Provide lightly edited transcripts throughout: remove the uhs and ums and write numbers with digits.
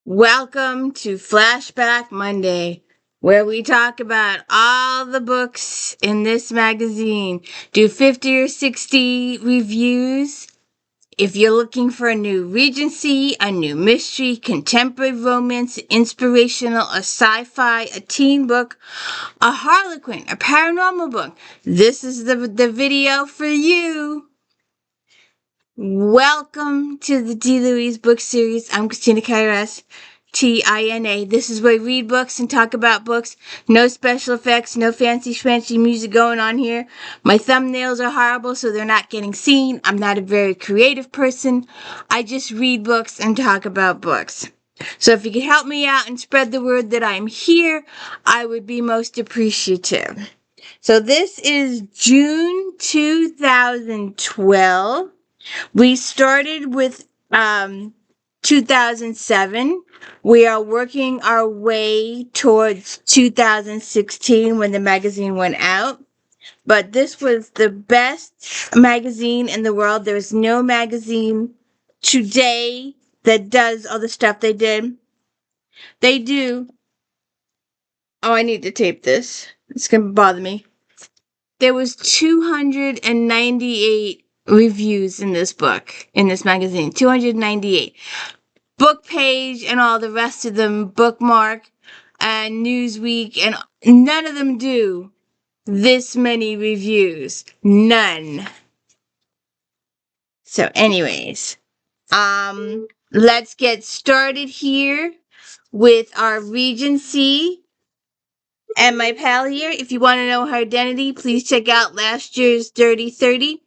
Welcome to Flashback Monday, where we talk about all the books in this magazine, do 50 or 60 reviews. If you're looking for a new Regency, a new mystery, contemporary romance, inspirational, a sci-fi, a teen book, a harlequin, a paranormal book, this is the video for you. Welcome to the D. Louise book series. I'm Christina Kairas, Tina. This is where we read books and talk about books. No special effects, no fancy schmancy music going on here. My thumbnails are horrible, so they're not getting seen. I'm not a very creative person. I just read books and talk about books. So if you could help me out and spread the word that I'm here, I would be most appreciative. So this is June 2012. We started with 2007. We are working our way towards 2016 when the magazine went out. But this was the best magazine in the world. There is no magazine today that does all the stuff they did. They do. Oh, I need to tape this. It's going to bother me. There was 298 reviews in this book, in this magazine. 298. Book Page and all the rest of them, Bookmark and Newsweek, and none of them do this many reviews. None. So anyways, let's get started here with our Regency. And my pal here, if you want to know her identity, please check out last year's Dirty 30.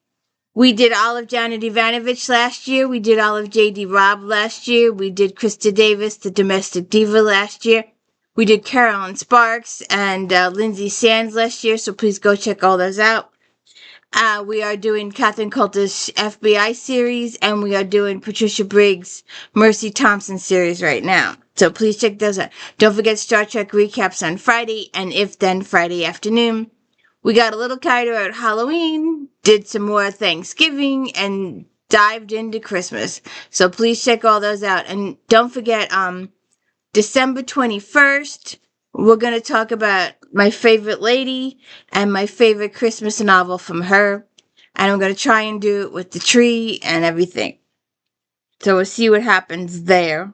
We did all of Janet Ivanovich last year. We did all of J.D. Robb last year. We did Krista Davis, the domestic diva, last year. We did Carolyn Sparks and Lindsay Sands last year, so please go check all those out. We are doing Catherine Coulter's FBI series, and we are doing Patricia Briggs' Mercy Thompson series right now. So please check those out. Don't forget Star Trek recaps on Friday, and If Then Friday afternoon. We got a little carried away at Halloween, did some more Thanksgiving, and dived into Christmas. So please check all those out. And don't forget, December 21st, we're going to talk about my favorite lady and my favorite Christmas novel from her. And I'm going to try and do it with the tree and everything. So we'll see what happens there.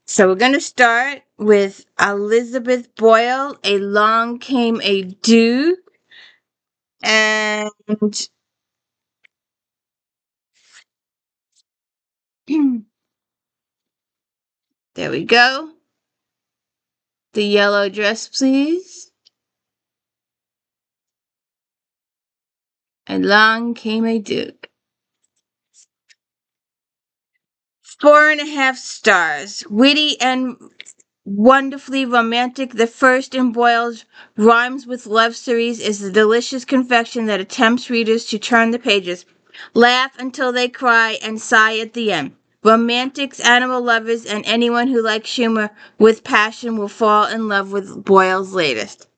So we're going to start with Elizabeth Boyle, Along Came a Dew. And there we go. The yellow dress, please. Along Came a Dew. 4.5 stars. Witty and wonderfully romantic, the first in Boyle's Rhymes with Love series is the delicious confection that attempts readers to turn the pages, laugh until they cry, and sigh at the end. Romantics, animal lovers, and anyone who likes humor with passion will fall in love with Boyle's latest.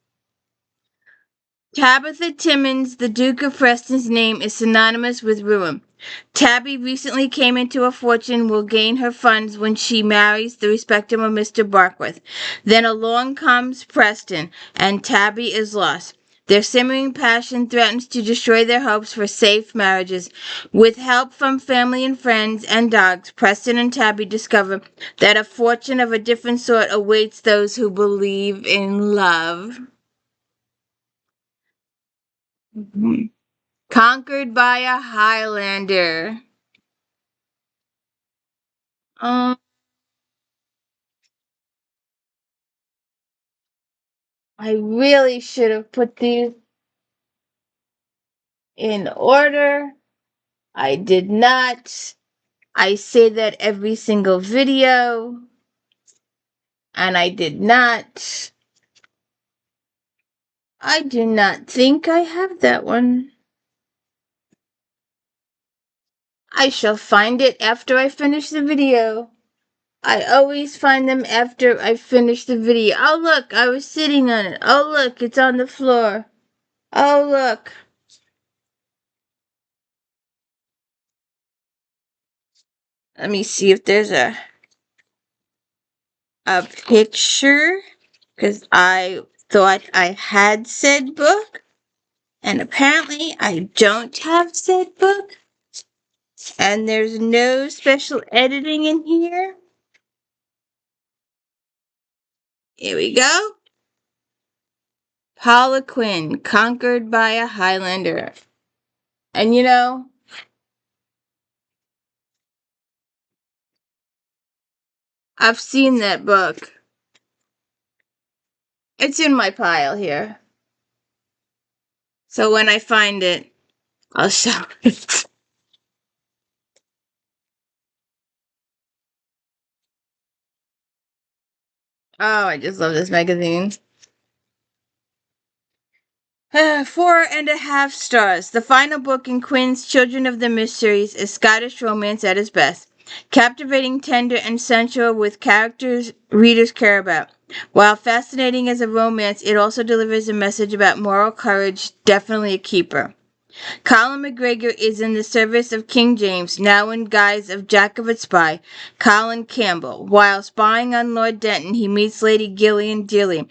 Tabitha Timmons, the Duke of Preston's name is synonymous with ruin. Tabby recently came into a fortune, will gain her funds when she marries the respectable Mr. Barkworth. Then along comes Preston, and Tabby is lost. Their simmering passion threatens to destroy their hopes for safe marriages. With help from family and friends and dogs, Preston and Tabby discover that a fortune of a different sort awaits those who believe in love. Conquered by a Highlander. I really should have put these in order. I did not. I say that every single video, and I did not. I do not think I have that one. I shall find it after I finish the video. I always find them after I finish the video. Oh, look, I was sitting on it. Oh, look, it's on the floor. Oh, look. Let me see if there's a... a picture because I thought I had said book, and apparently I don't have said book, and there's no special editing in here. Here we go. Harlequin, conquered by a Highlander. And you know, I've seen that book. It's in my pile here. So when I find it, I'll show it. Oh, I just love this magazine. 4.5 stars. The final book in Quinn's Children of the Mist series is Scottish romance at its best. Captivating, tender, and sensual with characters readers care about. While fascinating as a romance, it also delivers a message about moral courage, definitely a keeper. Colin McGregor is in the service of King James, now in guise of Jacobite spy, Colin Campbell. While spying on Lord Denton, he meets Lady Gillian Dearly,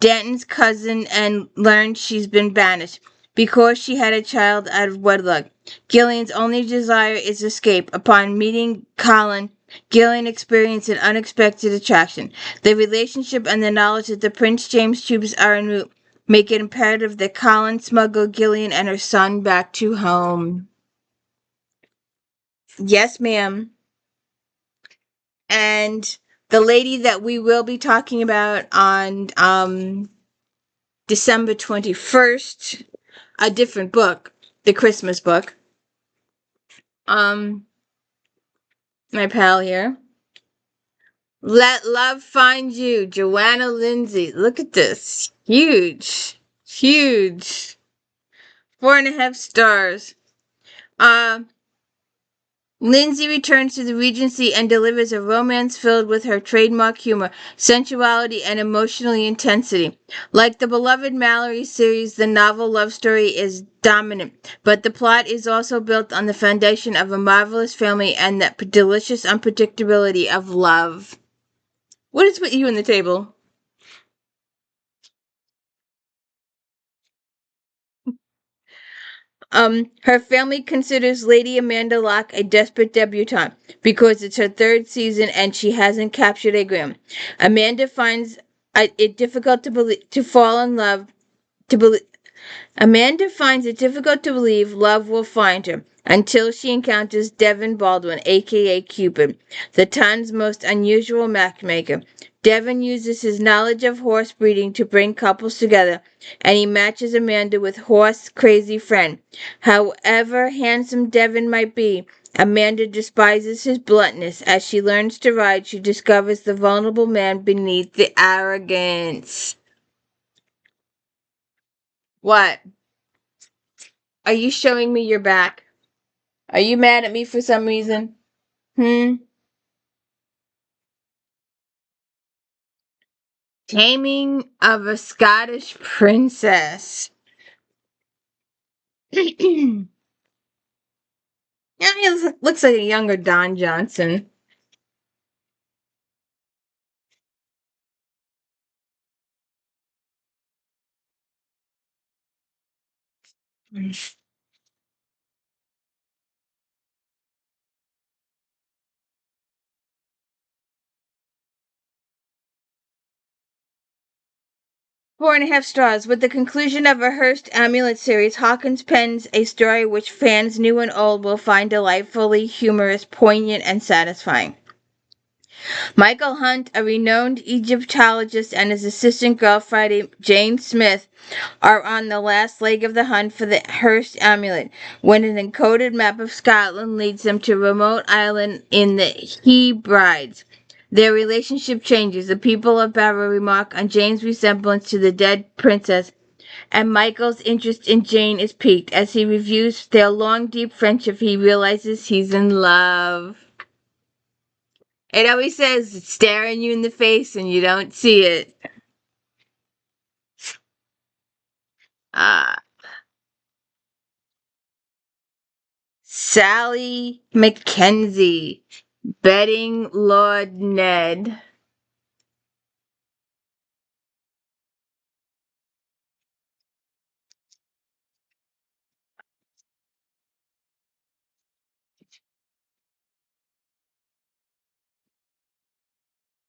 Denton's cousin, and learns she's been banished because she had a child out of wedlock. Gillian's only desire is escape. Upon meeting Colin, Gillian experienced an unexpected attraction. The relationship and the knowledge that the Prince James troops are en route make it imperative that Colin smuggle Gillian and her son back to home. Yes, ma'am. And the lady that we will be talking about on December 21st, a different book, the Christmas book. My pal here. Let Love Find You, Joanna Lindsay. Look at this. Huge. Huge. 4.5 stars. Lindsay returns to the Regency and delivers a romance filled with her trademark humor, sensuality, and emotional intensity. Like the beloved Mallory series, the novel love story is dominant, but the plot is also built on the foundation of a marvelous family and the delicious unpredictability of love. What is with you on the table? Her family considers Lady Amanda Locke a desperate debutante because it's her third season and she hasn't captured a gram. Amanda finds it difficult to fall in love to believe. Amanda finds it difficult to believe love will find her until she encounters Devin Baldwin, aka Cupid, the town's most unusual matchmaker. Devin uses his knowledge of horse breeding to bring couples together, and he matches Amanda with horse crazy friend. However handsome Devin might be, Amanda despises his bluntness. As she learns to ride, she discovers the vulnerable man beneath the arrogance. What? Are you showing me your back? Are you mad at me for some reason? Hmm? Taming of a Scottish Princess. Yeah, he looks like a younger Don Johnson. Four and a half stars. With the conclusion of a Hearst Amulet series, Hawkins pens a story which fans new and old will find delightfully humorous, poignant, and satisfying. Michael Hunt, a renowned Egyptologist, and his assistant girlfriend Jane Smith are on the last leg of the hunt for the Hearst amulet when an encoded map of Scotland leads them to a remote island in the Hebrides. Their relationship changes. The people of Barrow remark on Jane's resemblance to the dead princess, and Michael's interest in Jane is piqued. As he reviews their long, deep friendship, he realizes he's in love. It always says it's staring you in the face and you don't see it. Ah. Sally Mackenzie, betting Lord Ned.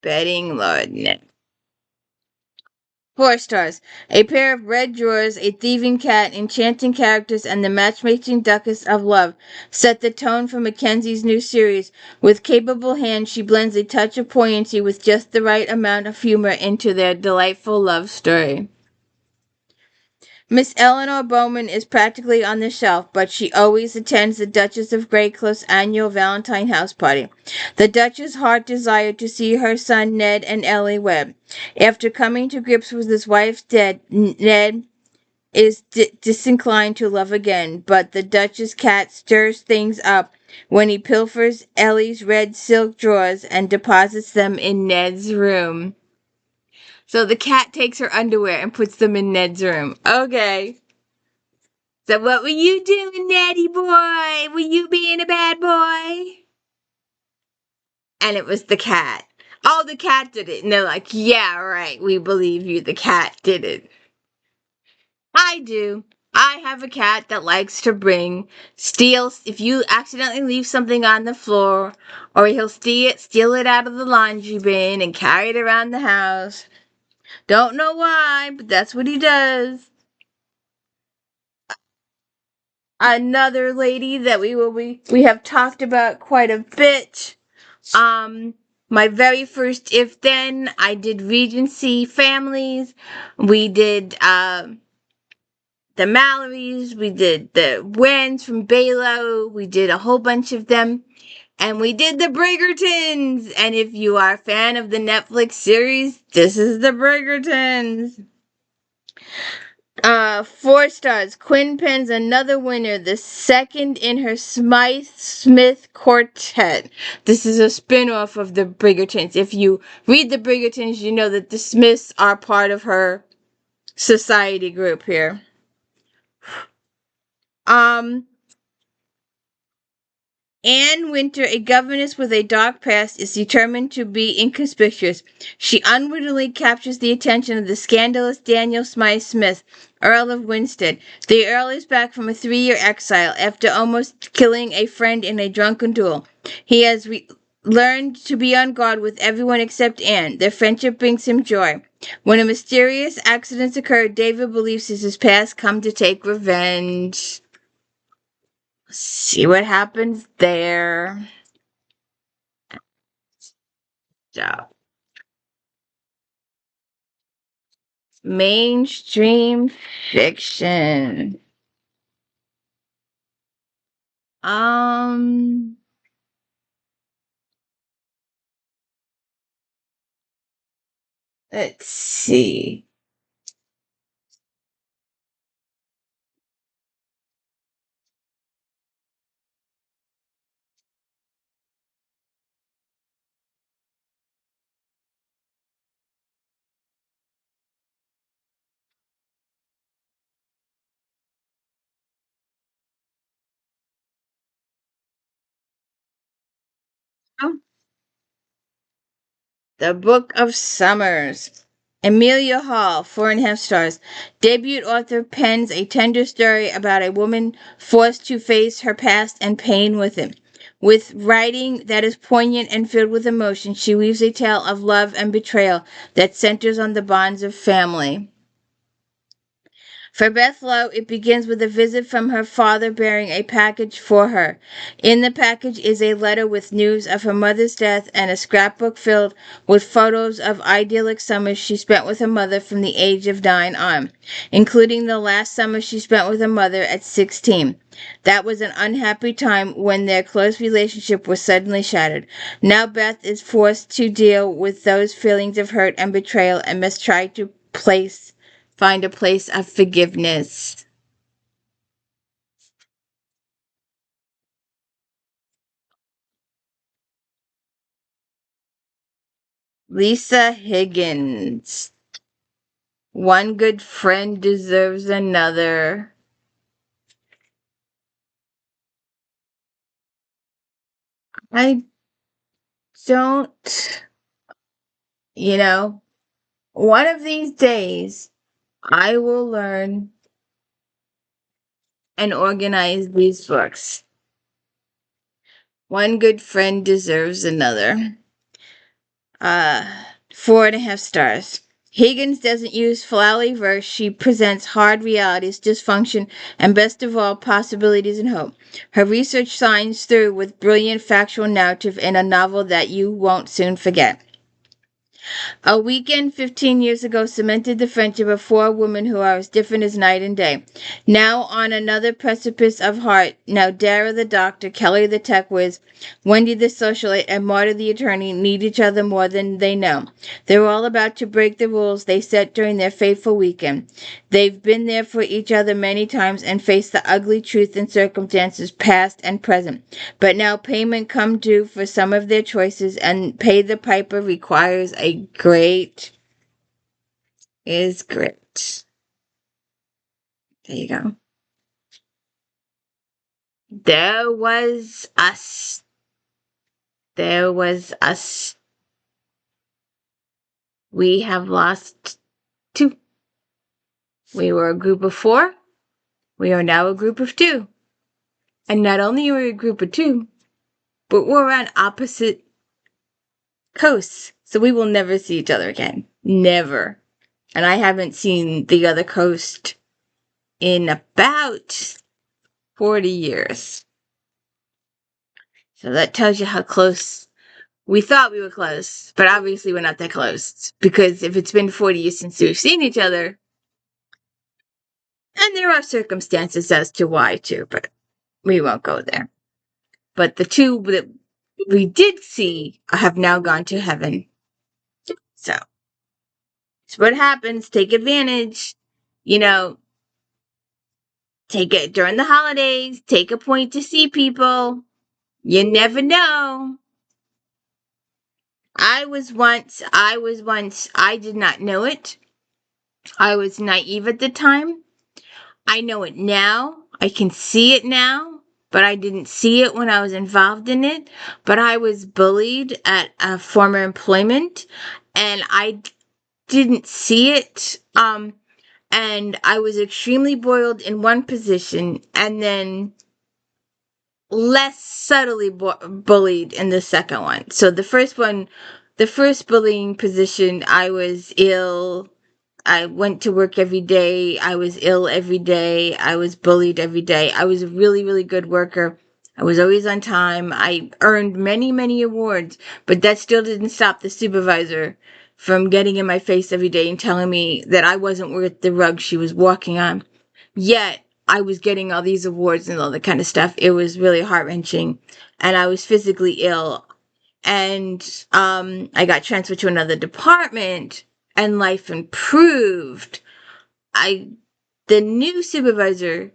Betting Lord. 4 stars. A pair of red drawers, a thieving cat, enchanting characters, and the matchmaking duchess of love set the tone for Mackenzie's new series. With capable hands, she blends a touch of poignancy with just the right amount of humor into their delightful love story. Miss Eleanor Bowman is practically on the shelf, but she always attends the Duchess of Greycliff's annual Valentine house party. The Duchess' heart desired to see her son Ned and Ellie wed. After coming to grips with his wife's death, Ned is disinclined to love again, but the Duchess' cat stirs things up when he pilfers Ellie's red silk drawers and deposits them in Ned's room. So the cat takes her underwear and puts them in Ned's room. Okay. So what were you doing, Neddy boy? Were you being a bad boy? And it was the cat. Oh, the cat did it. And they're like, yeah, right. We believe you. The cat did it. I do. I have a cat that likes to steal, if you accidentally leave something on the floor, or he'll steal it out of the laundry bin and carry it around the house. Don't know why, but that's what he does. Another lady that we have talked about quite a bit. My very first If Then, I did Regency families. We did the Mallorys, we did the Wens from Balo, we did a whole bunch of them. And we did the Bridgertons. And if you are a fan of the Netflix series, this is the Bridgertons. 4 stars. Quinn pens another winner, the second in her Smythe-Smith quartet. This is a spin-off of the Bridgertons. If you read the Bridgertons, you know that the Smiths are part of her society group here. Anne Winter, a governess with a dark past, is determined to be inconspicuous. She unwittingly captures the attention of the scandalous Daniel Smythe-Smith, Earl of Winstead. The Earl is back from a 3-year exile after almost killing a friend in a drunken duel. He has learned to be on guard with everyone except Anne. Their friendship brings him joy. When a mysterious accident occurred, David believes his past come to take revenge. See what happens there. So, mainstream fiction. Um, let's see. The Book of Summers. Amelia Hall, 4.5 stars. Debut author pens a tender story about a woman forced to face her past and pain with it. With writing that is poignant and filled with emotion, she weaves a tale of love and betrayal that centers on the bonds of family. For Beth Lowe, it begins with a visit from her father bearing a package for her. In the package is a letter with news of her mother's death and a scrapbook filled with photos of idyllic summers she spent with her mother from the age of 9 on, including the last summer she spent with her mother at 16. That was an unhappy time when their close relationship was suddenly shattered. Now Beth is forced to deal with those feelings of hurt and betrayal and must try to find a place of forgiveness. Lisa Higgins. One good friend deserves another. I don't, you know, one of these days I will learn and organize these books. One good friend deserves another. Uh, 4.5 stars. Higgins doesn't use flowery verse. She presents hard realities, dysfunction, and best of all, possibilities and hope. Her research shines through with brilliant factual narrative in a novel that you won't soon forget. A weekend 15 years ago cemented the friendship of four women who are as different as night and day. Now on another precipice of heart, now Dara the doctor, Kelly the tech whiz, Wendy the socialite, and Marta the attorney need each other more than they know. They're all about to break the rules they set during their fateful weekend. They've been there for each other many times and faced the ugly truth and circumstances past and present. But now payment come due for some of their choices, and pay the piper requires a great is grit. There you go. There was us. There was us. We have lost 2. We were a group of 4. We are now a group of 2. And not only are we a group of 2, but we're on opposite coasts. So we will never see each other again. Never. And I haven't seen the other coast in about 40 years. So that tells you how close we thought we were close, but obviously we're not that close. Because if it's been 40 years since we've seen each other, and there are circumstances as to why too, but we won't go there. But the 2 that we did see have now gone to heaven. So it's what happens. Take advantage. You know, take it during the holidays. Take a point to see people. You never know. I did not know it. I was naive at the time. I know it now. I can see it now, but I didn't see it when I was involved in it. But I was bullied at a former employment, and I didn't see it. And I was extremely boiled in one position, and then less subtly bullied in the second one. So the first bullying position, I was ill. I went to work every day. I was ill every day. I was bullied every day. I was a really, really good worker. I was always on time. I earned many, many awards, but that still didn't stop the supervisor from getting in my face every day and telling me that I wasn't worth the rug she was walking on. Yet, I was getting all these awards and all that kind of stuff. It was really heart-wrenching. And I was physically ill. And I got transferred to another department, and life improved. The new supervisor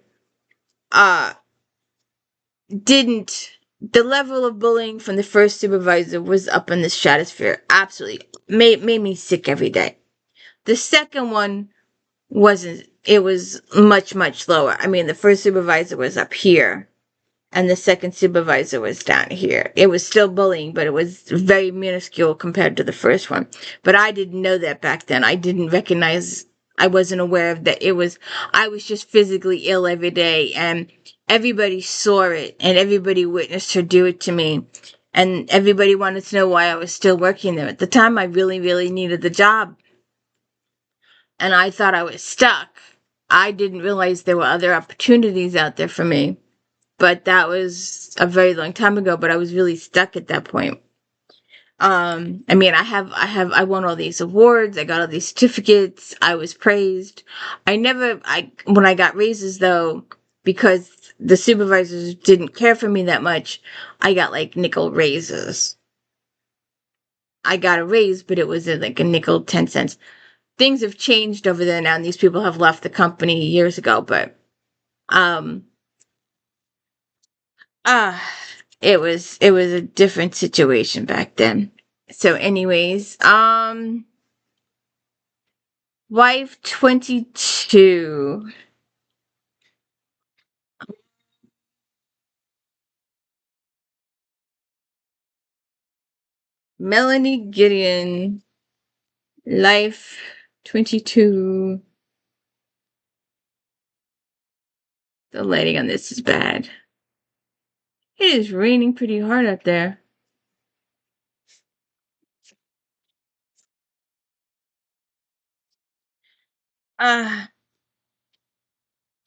didn't, the level of bullying from the first supervisor was up in the stratosphere. Absolutely. Made me sick every day. The second one wasn't, it was much, much lower. I mean, the first supervisor was up here, and the second supervisor was down here. It was still bullying, but it was very minuscule compared to the first one. But I didn't know that back then. I didn't recognize, I wasn't aware of that. I was just physically ill every day, and everybody saw it, and everybody witnessed her do it to me. And everybody wanted to know why I was still working there. At the time, I really, really needed the job. And I thought I was stuck. I didn't realize there were other opportunities out there for me. But that was a very long time ago, but I was really stuck at that point. I mean, I won all these awards. I got all these certificates. I was praised. When I got raises though, because the supervisors didn't care for me that much, I got like nickel raises. I got a raise, but it was like a nickel, 10 cents. Things have changed over there now, and these people have left the company years ago, but, ah, it was a different situation back then. So anyways, wife 22. Melanie Gideon, life 22. The lighting on this is bad. It is raining pretty hard out there. Uh,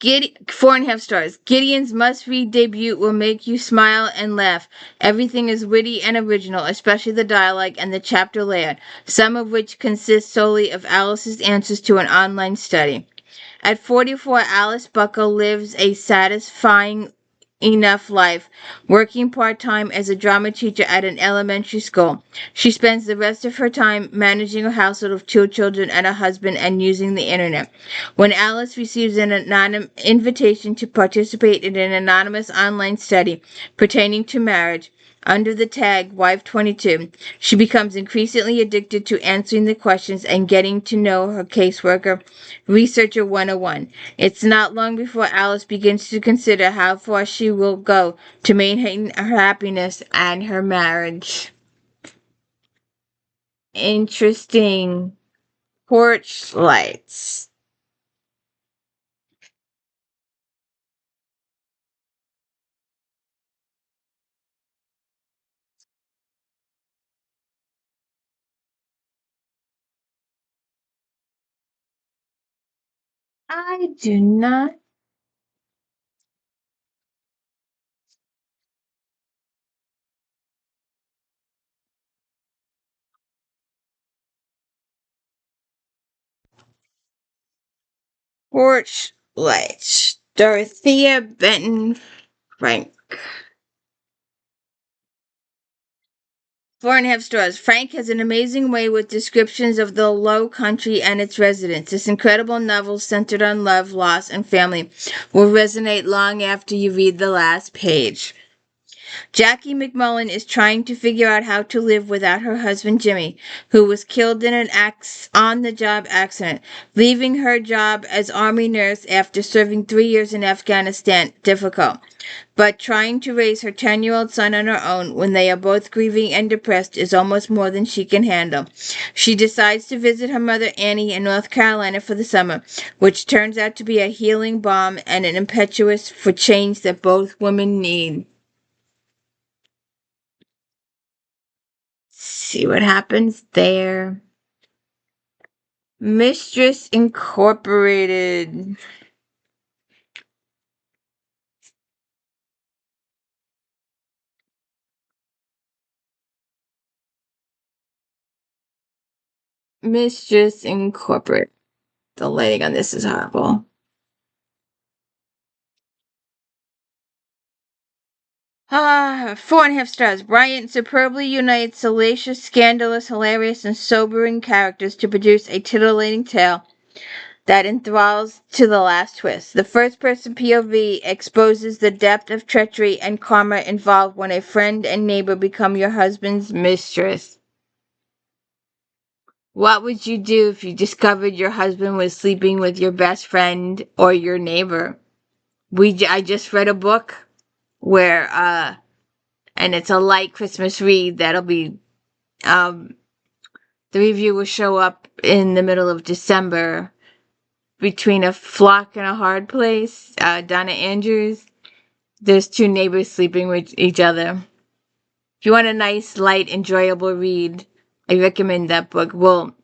4.5 stars. Gideon's must-read debut will make you smile and laugh. Everything is witty and original, especially the dialogue and the chapter layout, some of which consist solely of Alice's answers to an online study. At 44, Alice Buckle lives a satisfying enough life, working part-time as a drama teacher at an elementary school. She spends the rest of her time managing a household of 2 children and a husband and using the internet. When Alice receives an anonymous invitation to participate in an anonymous online study pertaining to marriage, under the tag Wife 22, she becomes increasingly addicted to answering the questions and getting to know her caseworker, Researcher 101. It's not long before Alice begins to consider how far she will go to maintain her happiness and her marriage. Interesting. Porch lights. I do not. Porch lights. Dorothea Benton Frank. 4.5 stars. Frank has an amazing way with descriptions of the Low Country and its residents. This incredible novel, centered on love, loss, and family, will resonate long after you read the last page. Jackie McMullen is trying to figure out how to live without her husband Jimmy, who was killed in an on-the-job accident, leaving her job as Army nurse after serving 3 years in Afghanistan difficult. But trying to raise her 10-year-old son on her own when they are both grieving and depressed is almost more than she can handle. She decides to visit her mother Annie in North Carolina for the summer, which turns out to be a healing balm and an impetus for change that both women need. See what happens there. Mistress Incorporated. Mistress Incorporated. The lighting on this is horrible. 4.5 stars. Bryant superbly unites salacious, scandalous, hilarious, and sobering characters to produce a titillating tale that enthralls to the last twist. The first person POV exposes the depth of treachery and karma involved when a friend and neighbor become your husband's mistress. What would you do if you discovered your husband was sleeping with your best friend or your neighbor? I just read a book where and it's a light Christmas read that'll be um the review will show up in the middle of December. Between a Flock and a Hard Place, Donna Andrews. There's 2 neighbors sleeping with each other. If you want a nice, light, enjoyable read, I recommend that book.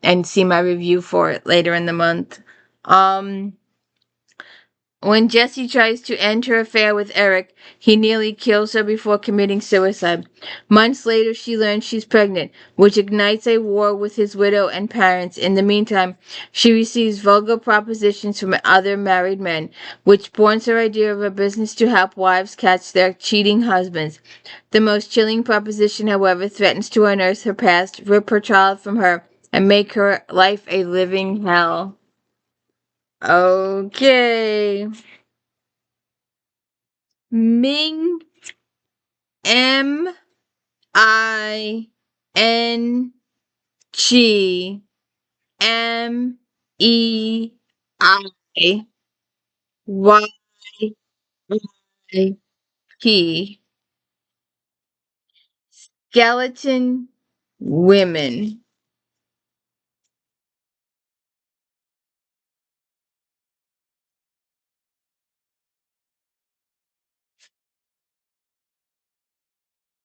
And see my review for it later in the month. When Jessie tries to end her affair with Eric, he nearly kills her before committing suicide. Months later, she learns she's pregnant, which ignites a war with his widow and parents. In the meantime, she receives vulgar propositions from other married men, which spawns her idea of a business to help wives catch their cheating husbands. The most chilling proposition, however, threatens to unearth her past, rip her child from her, and make her life a living hell. Okay. Ming, MingmeiYP. Skeleton Women.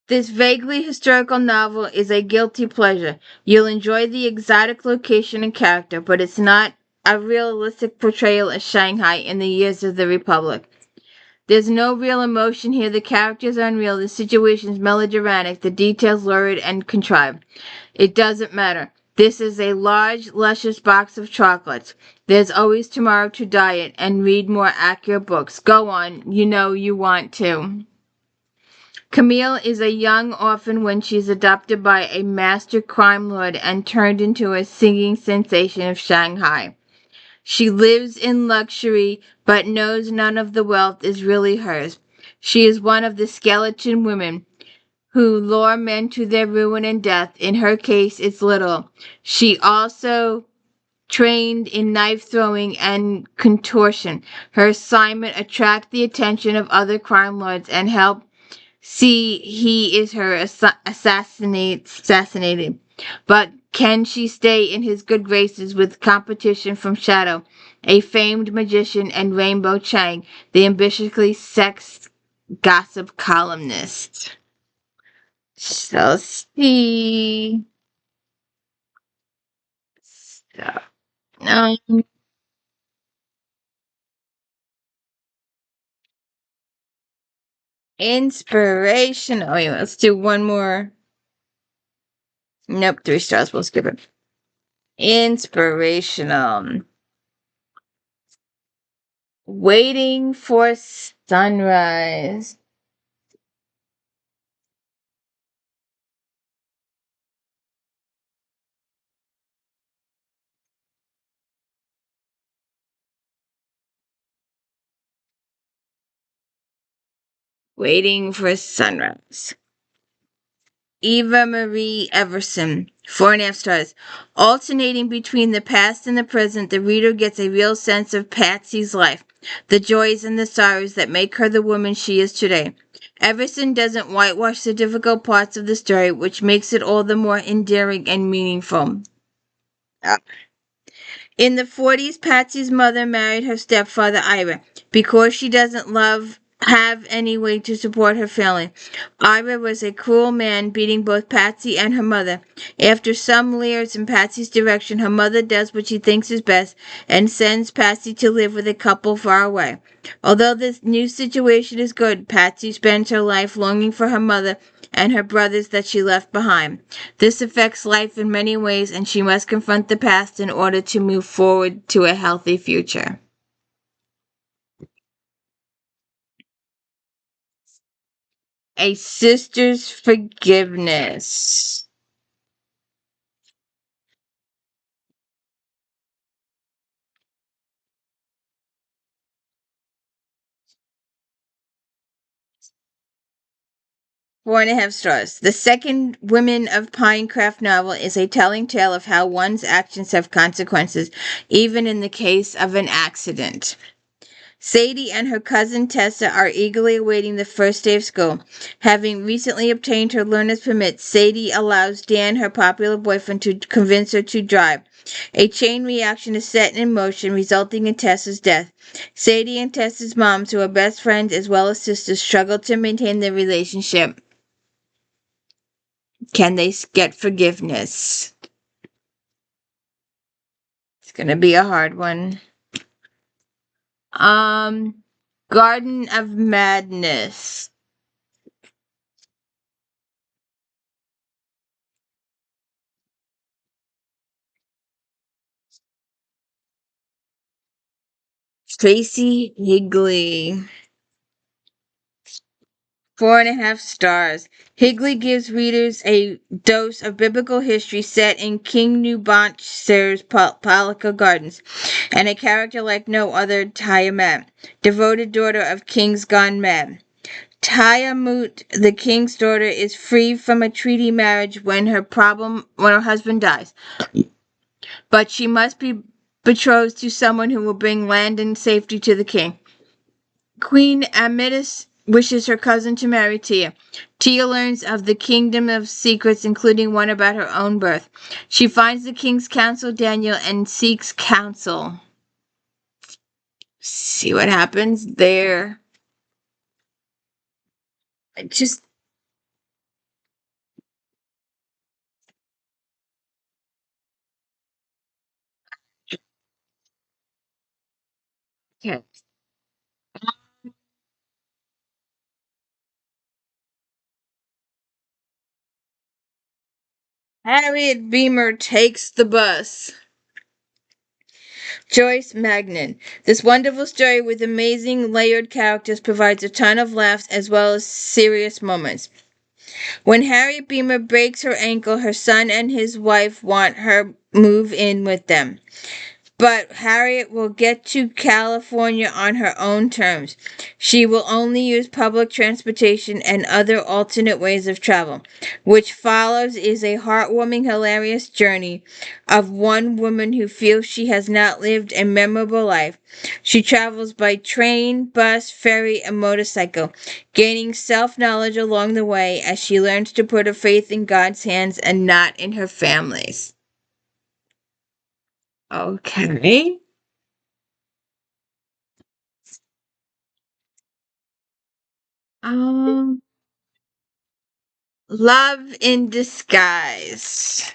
This vaguely historical novel is a guilty pleasure. You'll enjoy the exotic location and character, but it's not a realistic portrayal of Shanghai in the years of the Republic. There's no real emotion here. The characters are unreal. The situation's melodramatic. The details lurid and contrived. It doesn't matter. This is a large, luscious box of chocolates. There's always tomorrow to diet and read more accurate books. Go on. You know you want to. Camille is a young orphan when she's adopted by a master crime lord and turned into a singing sensation of Shanghai. She lives in luxury, but knows none of the wealth is really hers. She is one of the skeleton women who lure men to their ruin and death. In her case, it's little. She also trained in knife throwing and contortion. Her assignment attract the attention of other crime lords and help see he is her assassinated. But can she stay in his good graces with competition from Shadow, a famed magician, and Rainbow Chang, the ambitiously sex gossip columnist? So see. So, um, inspirational. Wait, let's do one more. Nope, 3 stars. We'll skip it. Inspirational. Waiting for sunrise. Waiting for sunrise. Eva Marie Everson, 4.5 stars. Alternating between the past and the present, the reader gets a real sense of Patsy's life, the joys and the sorrows that make her the woman she is today. Everson doesn't whitewash the difficult parts of the story, which makes it all the more endearing and meaningful. In the 40s, Patsy's mother married her stepfather, Ira, because she doesn't have any way to support her family. Ira was a cruel man, beating both Patsy and her mother. After some leers in Patsy's direction, her mother does what she thinks is best and sends Patsy to live with a couple far away. Although this new situation is good, Patsy spends her life longing for her mother and her brothers that she left behind. This affects life in many ways, and she must confront the past in order to move forward to a healthy future. A sister's forgiveness. 4.5 stars. The second Women of Pinecraft novel is a telling tale of how one's actions have consequences, even in the case of an accident. Sadie and her cousin Tessa are eagerly awaiting the first day of school. Having recently obtained her learner's permit, Sadie allows Dan, her popular boyfriend, to convince her to drive. A chain reaction is set in motion, resulting in Tessa's death. Sadie and Tessa's moms, who are best friends as well as sisters, struggle to maintain their relationship. Can they get forgiveness? It's going to be a hard one. Garden of Madness. Tracy Higley. 4.5 stars. Higley gives readers a dose of biblical history set in King Nubonser's Palika Gardens, and a character like no other, Tiamat, devoted daughter of kings gone mad. Tiamut, the king's daughter, is free from a treaty marriage when her husband dies, but she must be betrothed to someone who will bring land and safety to the king. Queen Amidis wishes her cousin to marry Tia. Tia learns of the kingdom of secrets, including one about her own birth. She finds the king's counsel, Daniel, and seeks counsel. See what happens there. Just Okay. Harriet Beemer takes the bus. Joyce Magnan. This wonderful story with amazing layered characters provides a ton of laughs as well as serious moments. When Harriet Beemer breaks her ankle, her son and his wife want her move in with them. But Harriet will get to California on her own terms. She will only use public transportation and other alternate ways of travel. Which follows is a heartwarming, hilarious journey of one woman who feels she has not lived a memorable life. She travels by train, bus, ferry, and motorcycle, gaining self-knowledge along the way as she learns to put her faith in God's hands and not in her family's. Okay. Um, Love in Disguise.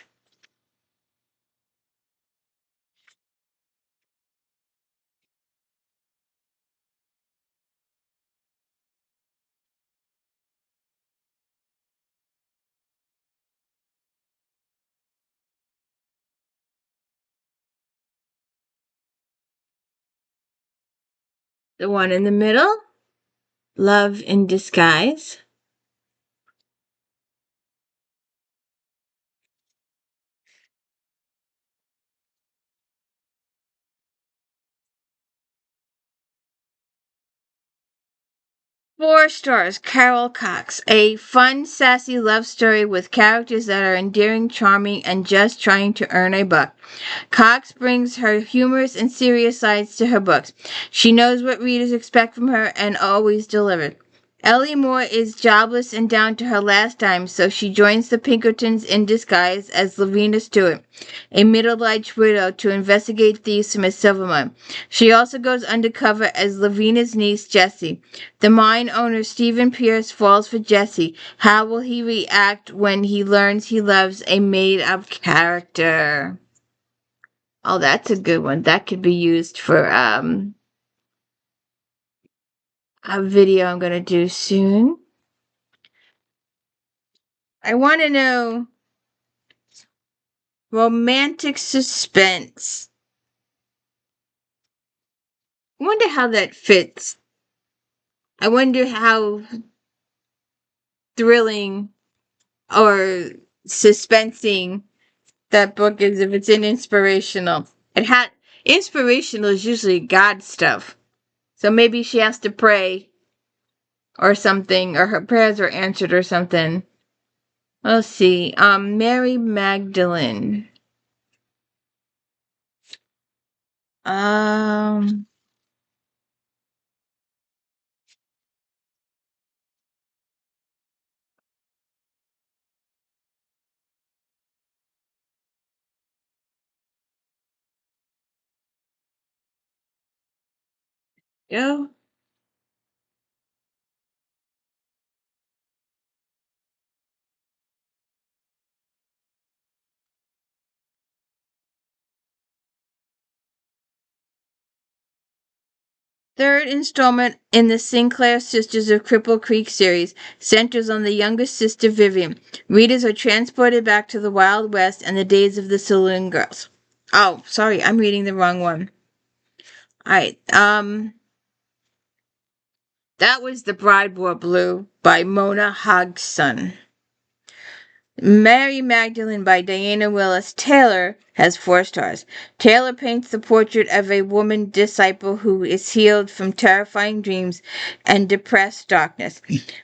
The one in the middle. Love in Disguise. 4 stars. Carol Cox. A fun, sassy love story with characters that are endearing, charming, and just trying to earn a buck. Cox brings her humorous and serious sides to her books. She knows what readers expect from her and always delivers. Ellie Moore is jobless and down to her last dime, so she joins the Pinkertons in disguise as Lavina Stewart, a middle-aged widow, to investigate thieves from a silver mine. She also goes undercover as Lavina's niece, Jessie. The mine owner, Stephen Pierce, falls for Jessie. How will he react when he learns he loves a made-up character? Oh, that's a good one. That could be used for a video I'm gonna do soon. I want to know romantic suspense. I wonder how that fits. I wonder how thrilling or suspensing that book is if it's in inspirational. It had inspirational is usually God stuff. So maybe she has to pray or something, or her prayers are answered or something. Let's see. Mary Magdalene. Um, Go. Third installment in the Sinclair Sisters of Cripple Creek series centers on the youngest sister, Vivian. Readers are transported back to the Wild West and the days of the Saloon Girls. Oh, sorry, I'm reading the wrong one. All right. That was The Bride Wore Blue by Mona Hodgson. Mary Magdalene by Diana Willis Taylor has 4 stars. Taylor paints the portrait of a woman disciple who is healed from terrifying dreams and depressed darkness.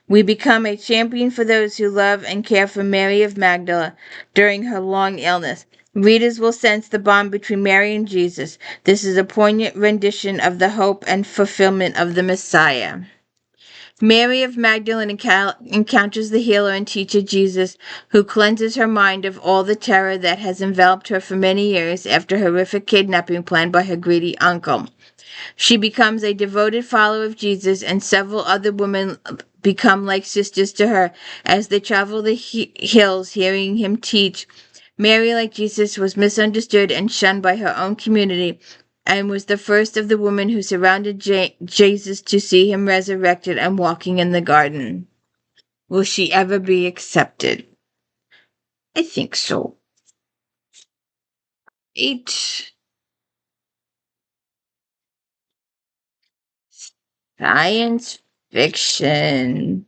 We become a champion for those who love and care for Mary of Magdala during her long illness. Readers will sense the bond between Mary and Jesus. This is a poignant rendition of the hope and fulfillment of the Messiah. Mary of Magdalene encounters the healer and teacher Jesus, who cleanses her mind of all the terror that has enveloped her for many years after a horrific kidnapping planned by her greedy uncle. She becomes a devoted follower of Jesus, and several other women become like sisters to her as they travel the hills hearing him teach. Mary, like Jesus, was misunderstood and shunned by her own community, and was the first of the women who surrounded Jesus to see him resurrected and walking in the garden. Will she ever be accepted? I think so. 8. Science fiction.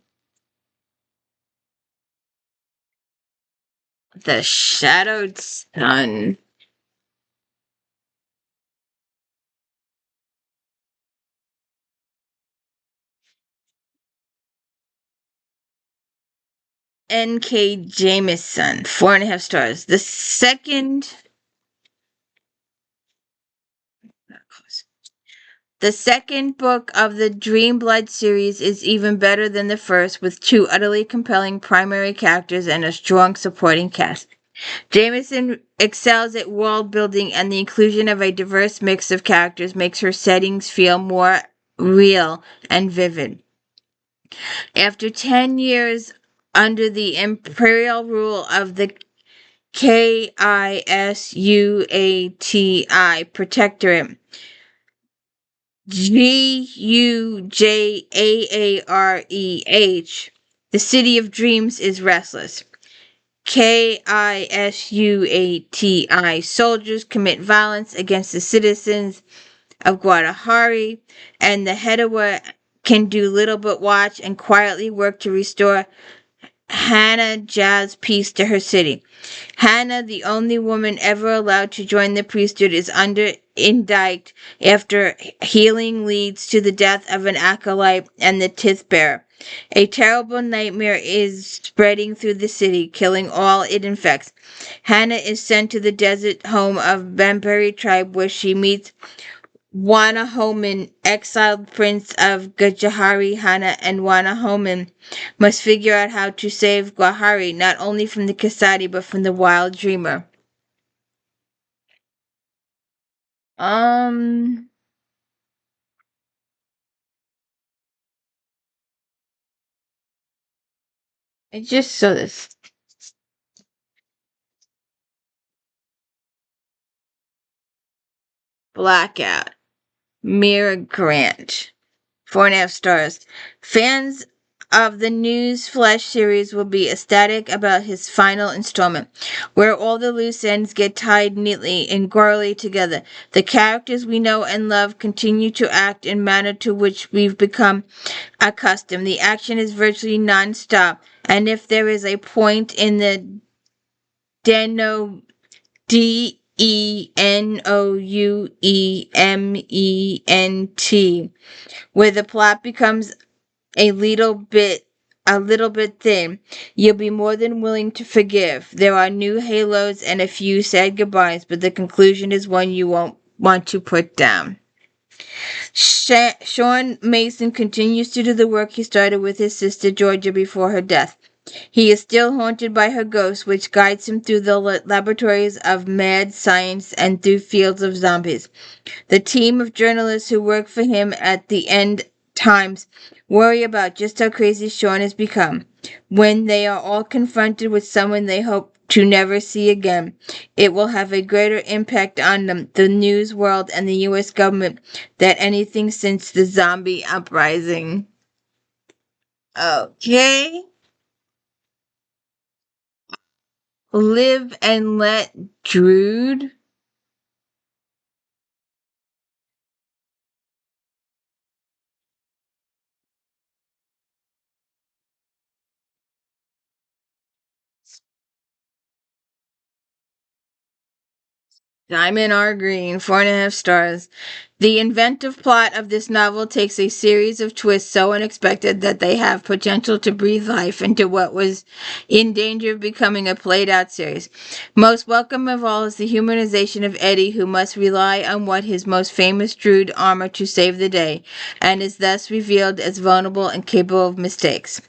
The Shadowed Sun. N.K. Jameson, 4.5 stars. The second book of the Dreamblood series is even better than the first, with 2 utterly compelling primary characters and a strong supporting cast. Jameson excels at world building, and the inclusion of a diverse mix of characters makes her settings feel more real and vivid. After 10 years under the imperial rule of the KISUATI Protectorate, GUJAAREH, the City of Dreams is restless. KISUATI soldiers commit violence against the citizens of Guadalajara, and the Hedawah can do little but watch and quietly work to restore Hannah Jazz peace to her city. Hannah, the only woman ever allowed to join the priesthood, is under indict after healing leads to the death of an acolyte and the tithe bearer. A terrible nightmare is spreading through the city, killing all it infects. Hannah is sent to the desert home of Bambari tribe, where she meets Wanahoman, exiled prince of Gajahari. Hannah and Wanahoman must figure out how to save Guahari, not only from the Kasadi, but from the wild dreamer. Um, I just saw this. Blackout. Mira Grant. 4.5 stars. Fans of the News Flash series will be ecstatic about his final installment, where all the loose ends get tied neatly and gorily together. The characters we know and love continue to act in manner to which we've become accustomed. The action is virtually non-stop, and if there is a point in the Deno DENOUEMENT where the plot becomes a little bit thin, you'll be more than willing to forgive. There are new halos and a few sad goodbyes, but the conclusion is one you won't want to put down. Sean Mason continues to do the work he started with his sister Georgia before her death. He is still haunted by her ghost, which guides him through the laboratories of mad science and through fields of zombies. The team of journalists who work for him at the end times worry about just how crazy Sean has become. When they are all confronted with someone they hope to never see again, it will have a greater impact on them, the news world, and the U.S. government than anything since the zombie uprising. Okay. Live and Let Drude. Diamond R. Green, 4.5 stars. The inventive plot of this novel takes a series of twists so unexpected that they have potential to breathe life into what was in danger of becoming a played out series. Most welcome of all is the humanization of Eddie, who must rely on what his most famous Druid armor to save the day, and is thus revealed as vulnerable and capable of mistakes.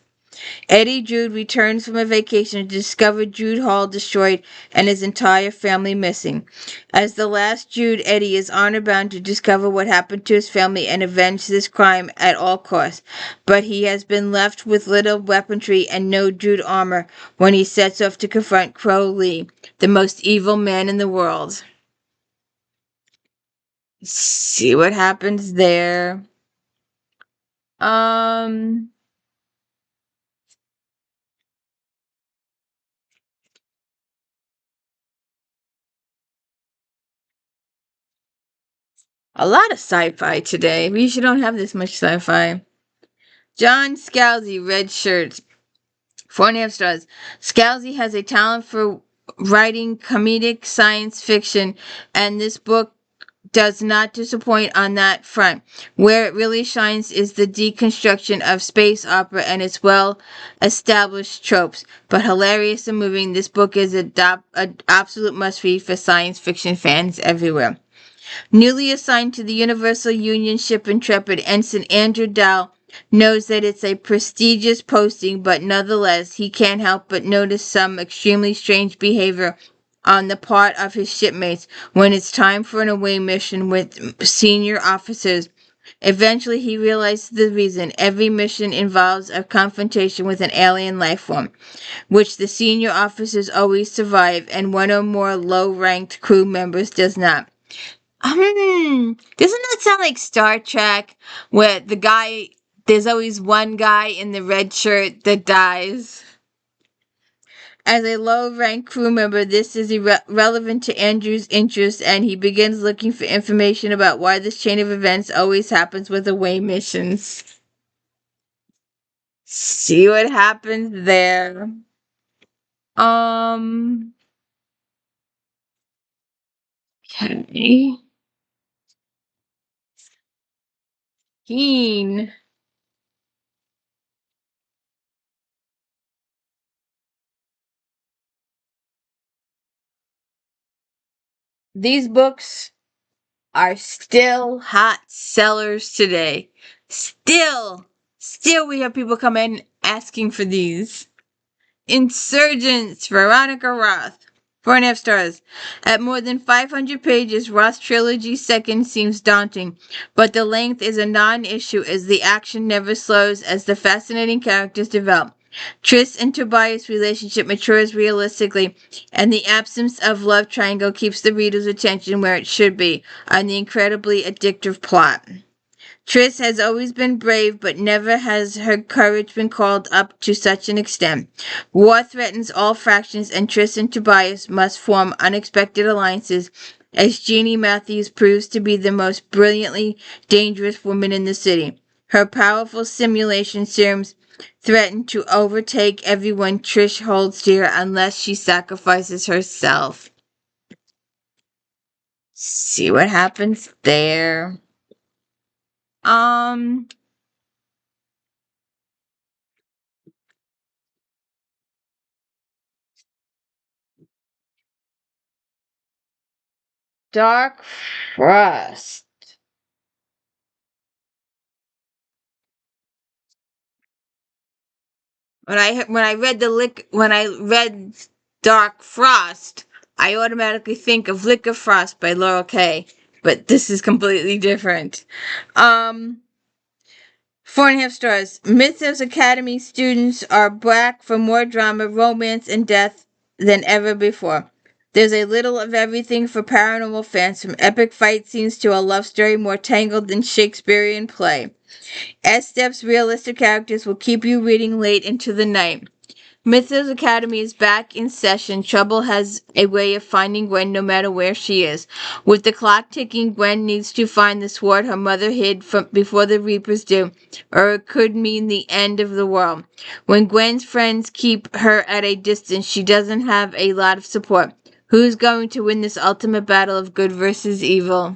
Eddie Drude returns from a vacation to discover Drude Hall destroyed and his entire family missing. As the last Drude, Eddie is honor bound to discover what happened to his family and avenge this crime at all costs. But he has been left with little weaponry and no Drude armor when he sets off to confront Crowley, the most evil man in the world. See what happens there. Um, a lot of sci-fi today. We usually don't have this much sci-fi. John Scalzi, red shirt, 4.5 stars. Scalzi has a talent for writing comedic science fiction, and this book does not disappoint on that front. Where it really shines is the deconstruction of space opera and its well established tropes. But hilarious and moving, this book is an absolute must read for science fiction fans everywhere. Newly assigned to the Universal Union ship Intrepid, Ensign Andrew Dow knows that it's a prestigious posting, but nonetheless, he can't help but notice some extremely strange behavior on the part of his shipmates when it's time for an away mission with senior officers. Eventually, he realizes the reason. Every mission involves a confrontation with an alien life form, which the senior officers always survive, and one or more low-ranked crew members does not. Doesn't that sound like Star Trek, where there's always one guy in the red shirt that dies? As a low-ranked crew member, this is relevant to Andrew's interests, and he begins looking for information about why this chain of events always happens with away missions. See what happens there. Um, okay. Keen. These books are still hot sellers today. Still, still we have people come in asking for these. Insurgents, Veronica Roth. 4.5 stars. At more than 500 pages, Roth's trilogy second seems daunting, but the length is a non-issue as the action never slows as the fascinating characters develop. Tris and Tobias' relationship matures realistically, and the absence of love triangle keeps the reader's attention where it should be, on the incredibly addictive plot. Tris has always been brave, but never has her courage been called up to such an extent. War threatens all factions, and Tris and Tobias must form unexpected alliances, as Jeannie Matthews proves to be the most brilliantly dangerous woman in the city. Her powerful simulation serums threaten to overtake everyone Trish holds dear unless she sacrifices herself. See what happens there. Um, Dark Frost. When I read Dark Frost, I automatically think of Lick of Frost by Laurel K. But this is completely different. 4.5 stars. Mythos Academy students are back for more drama, romance, and death than ever before. There's a little of everything for paranormal fans, from epic fight scenes to a love story more tangled than Shakespearean play. S-Step's realistic characters will keep you reading late into the night. Mythos Academy is back in session. Trouble has a way of finding Gwen no matter where she is. With the clock ticking, Gwen needs to find the sword her mother hid from before the Reapers do, or it could mean the end of the world. When Gwen's friends keep her at a distance, she doesn't have a lot of support. Who's going to win this ultimate battle of good versus evil?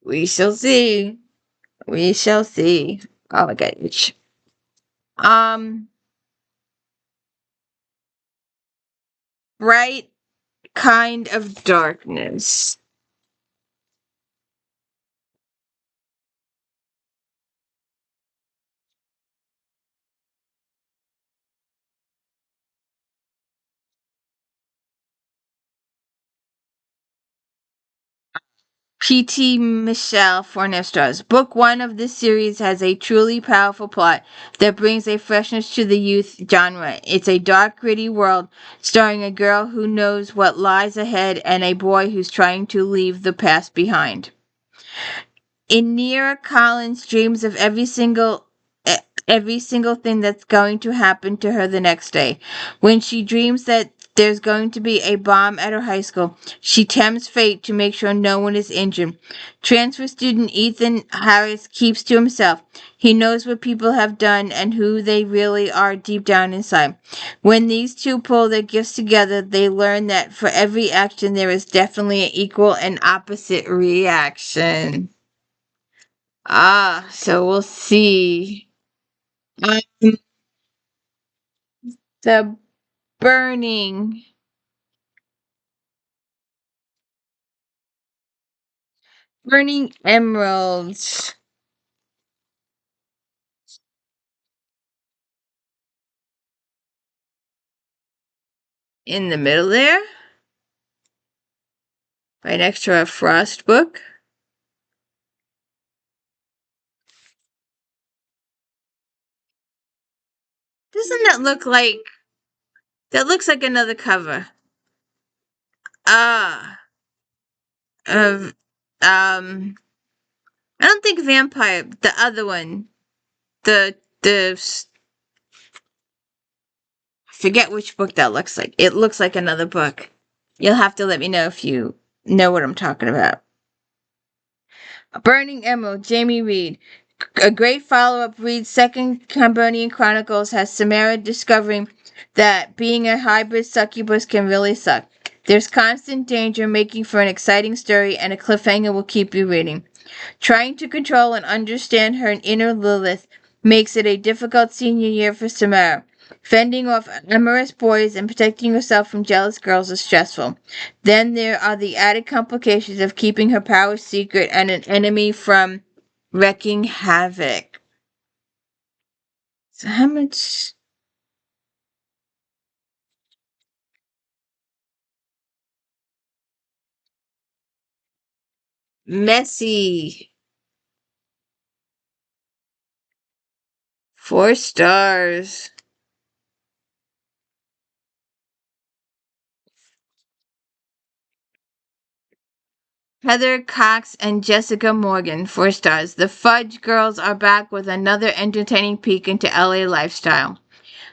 We shall see. We shall see. Oh my god. Um, Bright kind of darkness. P.T. Michelle, 4.5 stars. Book one of this series has a truly powerful plot that brings a freshness to the youth genre. It's a dark, gritty world starring a girl who knows what lies ahead and a boy who's trying to leave the past behind. Inira Collins dreams of e- every single thing that's going to happen to her the next day. When she dreams that there's going to be a bomb at her high school, she tempts fate to make sure no one is injured. Transfer student Ethan Harris keeps to himself. He knows what people have done and who they really are deep down inside. When these two pull their gifts together, they learn that for every action there is definitely an equal and opposite reaction. So we'll see. Um, the burning, burning emeralds in the middle there, right next to a frost book. Doesn't that look like? That looks like another cover. Ah, of I don't think vampire. The other one, the I forget which book that looks like. It looks like another book. You'll have to let me know if you know what I'm talking about. A Burning Emerald, Jamie Reed. A great follow-up read, Second Cambodian Chronicles, has Samara discovering that being a hybrid succubus can really suck. There's constant danger, making for an exciting story, and a cliffhanger will keep you reading. Trying to control and understand her inner Lilith makes it a difficult senior year for Samara. Fending off amorous boys and protecting herself from jealous girls is stressful. Then there are the added complications of keeping her power secret and an enemy from wreaking havoc. So how much messy? 4 stars. Heather Cox and Jessica Morgan, 4 stars. The Fudge Girls are back with another entertaining peek into LA lifestyle.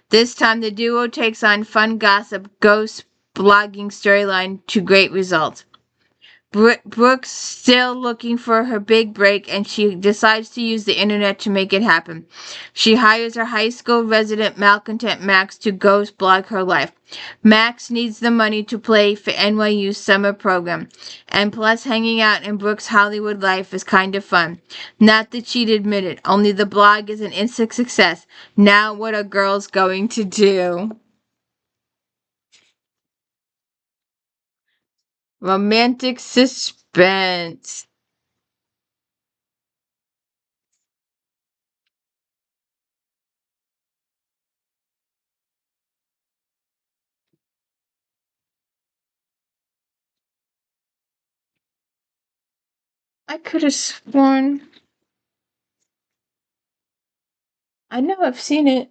This time the duo takes on fun gossip ghost blogging storyline to great results. Brooke's still looking for her big break and she decides to use the internet to make it happen. She hires her high school resident malcontent Max to ghost blog her life. Max needs the money to play for NYU's summer program. And plus hanging out in Brooke's Hollywood life is kind of fun. Not that she'd admit it, only the blog is an instant success. Now what are girls going to do? Romantic suspense. I could have sworn. I know I've seen it.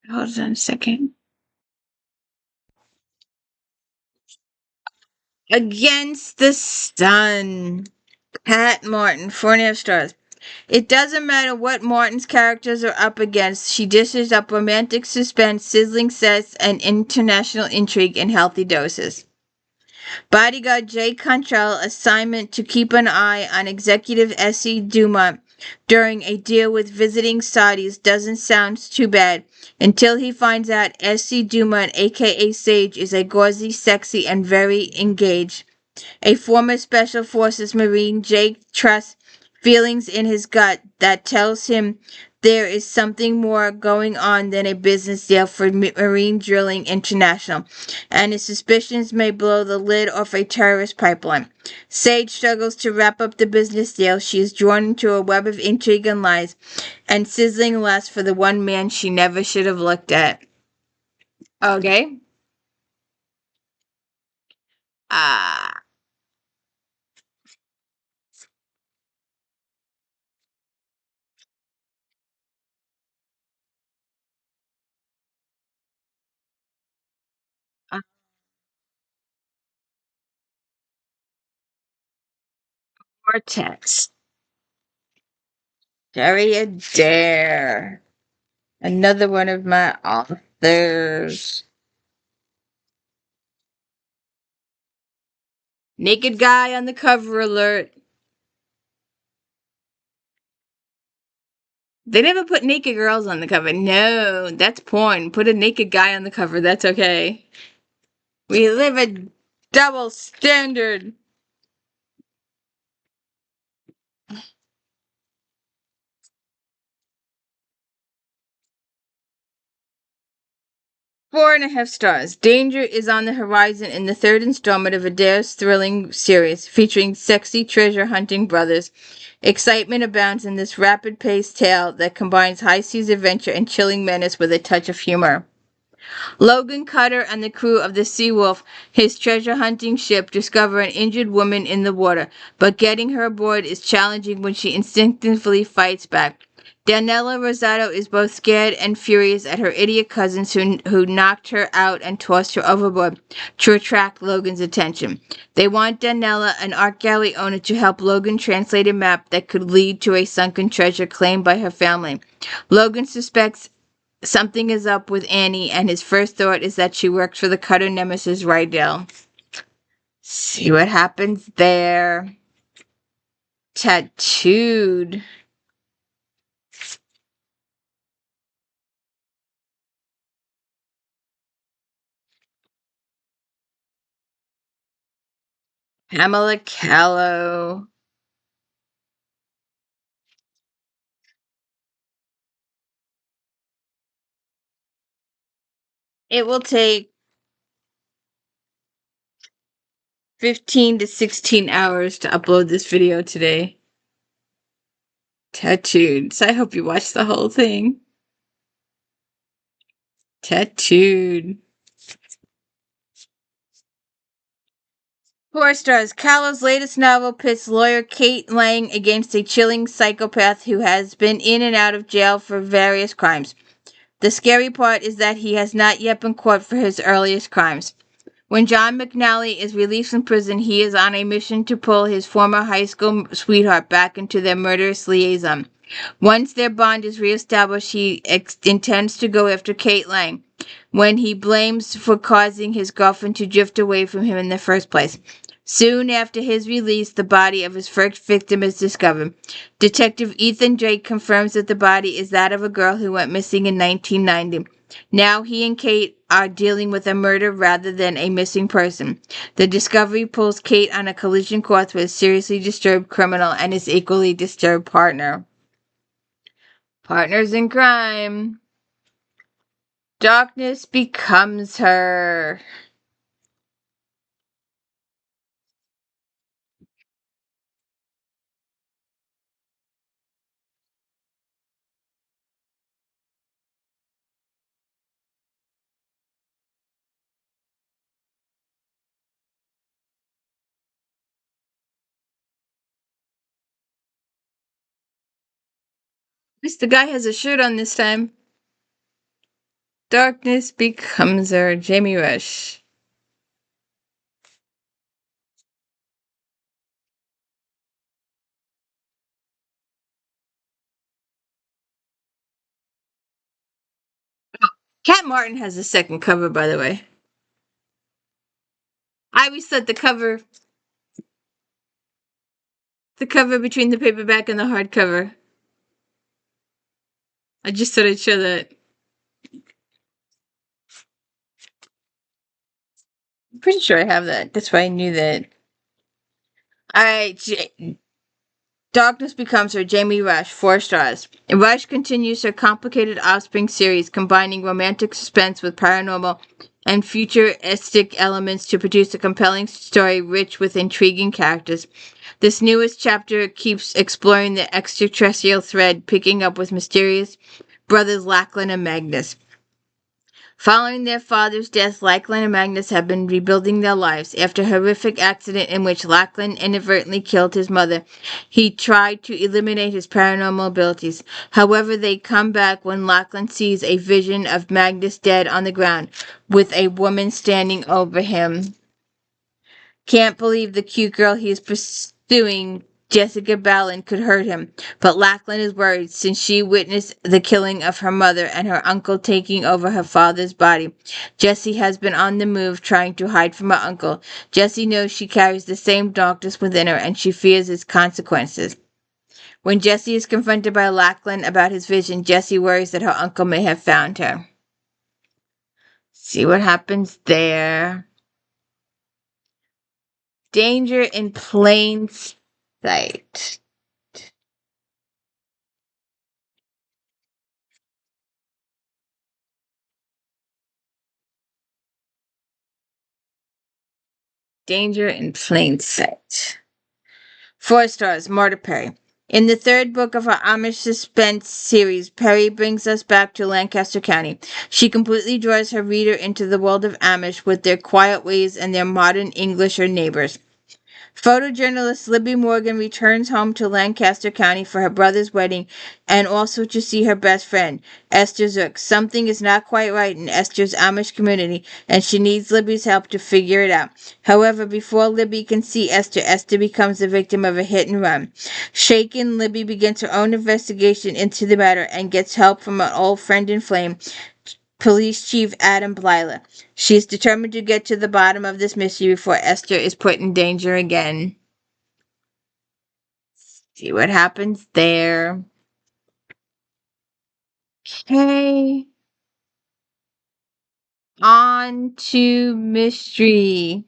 Hold on a second. Against the Sun. Pat Martin, 4.5 stars. It doesn't matter what Martin's characters are up against, she dishes up romantic suspense, sizzling sets, and international intrigue in healthy doses. Bodyguard Jay Cantrell assignment to keep an eye on executive S.E. Dumont during a deal with visiting Saudis doesn't sound too bad until he finds out S.E. Dumont, aka Sage, is a gauzy, sexy, and very engaged. A former Special Forces Marine, Jake trusts feelings in his gut that tells him there is something more going on than a business deal for Marine Drilling International, and his suspicions may blow the lid off a terrorist pipeline. Sage struggles to wrap up the business deal. She is drawn into a web of intrigue and lies, and sizzling lust for the one man she never should have looked at. Okay. Ah. Vortex. Jerry Adair. Another one of my authors. Naked guy on the cover alert. They never put naked girls on the cover. No, that's porn. Put a naked guy on the cover. That's okay. We live a double standard. Four and a half stars. Danger is on the horizon in the third installment of Adair's thrilling series featuring sexy treasure hunting brothers. Excitement abounds in this rapid-paced tale that combines high-seas adventure and chilling menace with a touch of humor. Logan Cutter and the crew of the Seawolf, his treasure hunting ship, discover an injured woman in the water, but getting her aboard is challenging when she instinctively fights back. Daniela Rosado is both scared and furious at her idiot cousins who knocked her out and tossed her overboard to attract Logan's attention. They want Daniela, an art gallery owner, to help Logan translate a map that could lead to a sunken treasure claimed by her family. Logan suspects something is up with Annie, and his first thought is that she works for the Cutter nemesis Rydell. See what happens there. Tattooed. Pamela Callow. It will take 15 to 16 hours to upload this video today. Tattooed. So I hope you watch the whole thing. Tattooed. 4 stars. Callow's latest novel pits lawyer Kate Lang against a chilling psychopath who has been in and out of jail for various crimes. The scary part is that he has not yet been caught for his earliest crimes. When John McNally is released from prison, he is on a mission to pull his former high school sweetheart back into their murderous liaison. Once their bond is reestablished, he intends to go after Kate Lang, when he blames for causing his girlfriend to drift away from him in the first place. Soon after his release, the body of his first victim is discovered. Detective Ethan Drake confirms that the body is that of a girl who went missing in 1990. Now he and Kate are dealing with a murder rather than a missing person. The discovery pulls Kate on a collision course with a seriously disturbed criminal and his equally disturbed partner. Partners in crime. Darkness becomes her. At least the guy has a shirt on this time. Darkness becomes her. Jamie Rush. Cat Martin has a second cover, by the way. I always thought the cover between the paperback and the hardcover. I just thought I'd show that. I'm pretty sure I have that. That's why I knew that. Alright, Darkness Becomes Her, Jamie Rush, 4 stars. Rush continues her complicated Offspring series, combining romantic suspense with paranormal and futuristic elements to produce a compelling story rich with intriguing characters. This newest chapter keeps exploring the extraterrestrial thread, picking up with mysterious brothers Lachlan and Magnus. Following their father's death, Lachlan and Magnus have been rebuilding their lives. After a horrific accident in which Lachlan inadvertently killed his mother, he tried to eliminate his paranormal abilities. However, they come back when Lachlan sees a vision of Magnus dead on the ground, with a woman standing over him. Can't believe the cute girl he is pursuing Jessica Balin could hurt him, but Lachlan is worried since she witnessed the killing of her mother and her uncle taking over her father's body. Jessie has been on the move trying to hide from her uncle. Jessie knows she carries the same darkness within her and she fears its consequences. When Jessie is confronted by Lachlan about his vision, Jessie worries that her uncle may have found her. See what happens there. Danger in plain sight. Danger in plain sight. 4 stars, Marta Perry. In the third book of her Amish suspense series, Perry brings us back to Lancaster County. She completely draws her reader into the world of Amish with their quiet ways and their modern Englisher neighbors. Photojournalist Libby Morgan returns home to Lancaster County for her brother's wedding and also to see her best friend, Esther Zook. Something is not quite right in Esther's Amish community, and she needs Libby's help to figure it out. However, before Libby can see Esther, Esther becomes the victim of a hit and run. Shaken, Libby begins her own investigation into the matter and gets help from an old friend in flame, Police Chief Adam Blyler. She is determined to get to the bottom of this mystery before Esther is put in danger again. See what happens there. Okay. On to mystery.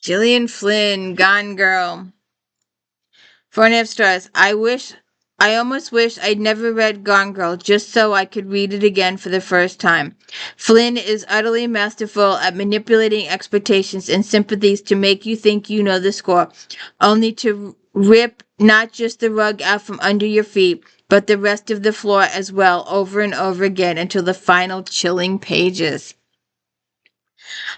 Gillian Flynn, Gone Girl. 4.5 stars. I almost wish I'd never read Gone Girl just so I could read it again for the first time. Flynn is utterly masterful at manipulating expectations and sympathies to make you think you know the score, only to rip not just the rug out from under your feet, but the rest of the floor as well over and over again until the final chilling pages.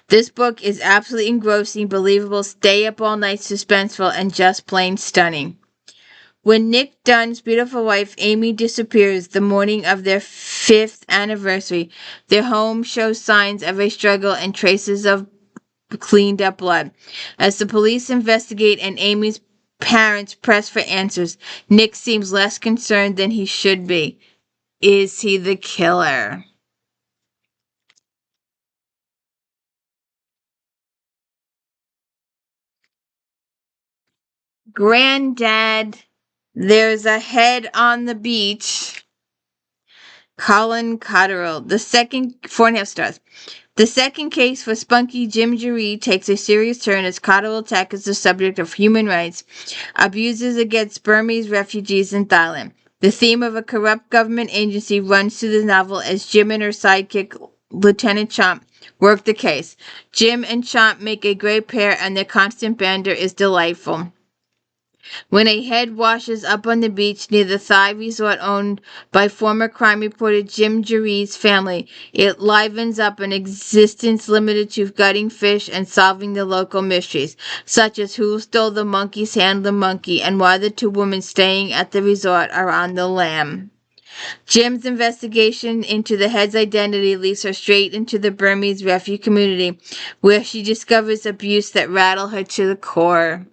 This book is absolutely engrossing, believable, stay up all night suspenseful, and just plain stunning. When Nick Dunn's beautiful wife Amy disappears the morning of their 5th anniversary, their home shows signs of a struggle and traces of cleaned up blood. As the police investigate and Amy's parents press for answers, Nick seems less concerned than he should be. Is he the killer? Granddad, there's a head on the beach. Colin Cotterill, the second 4.5 stars. The second case for Spunky Jim Jaree takes a serious turn as Cotterill tackles the subject of human rights abuses against Burmese refugees in Thailand. The theme of a corrupt government agency runs through the novel as Jim and her sidekick, Lieutenant Chomp, work the case. Jim and Chomp make a great pair and their constant banter is delightful. When a head washes up on the beach near the Thai resort owned by former crime reporter Jim Jaree's family, it livens up an existence limited to gutting fish and solving the local mysteries, such as who stole the monkey's handler monkey and why the 2 women staying at the resort are on the lam. Jim's investigation into the head's identity leads her straight into the Burmese refugee community, where she discovers abuse that rattle her to the core.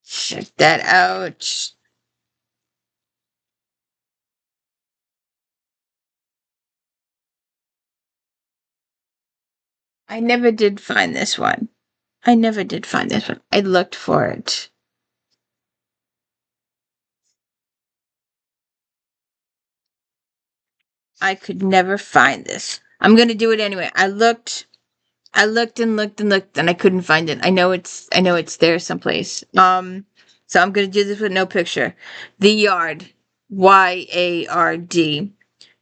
Check that out. I never did find this one. I never did find this one. I looked for it. I could never find this. I'm gonna do it anyway. I looked and looked and looked and I couldn't find it. I know it's there someplace. So I'm gonna do this with no picture. The Yard. YARD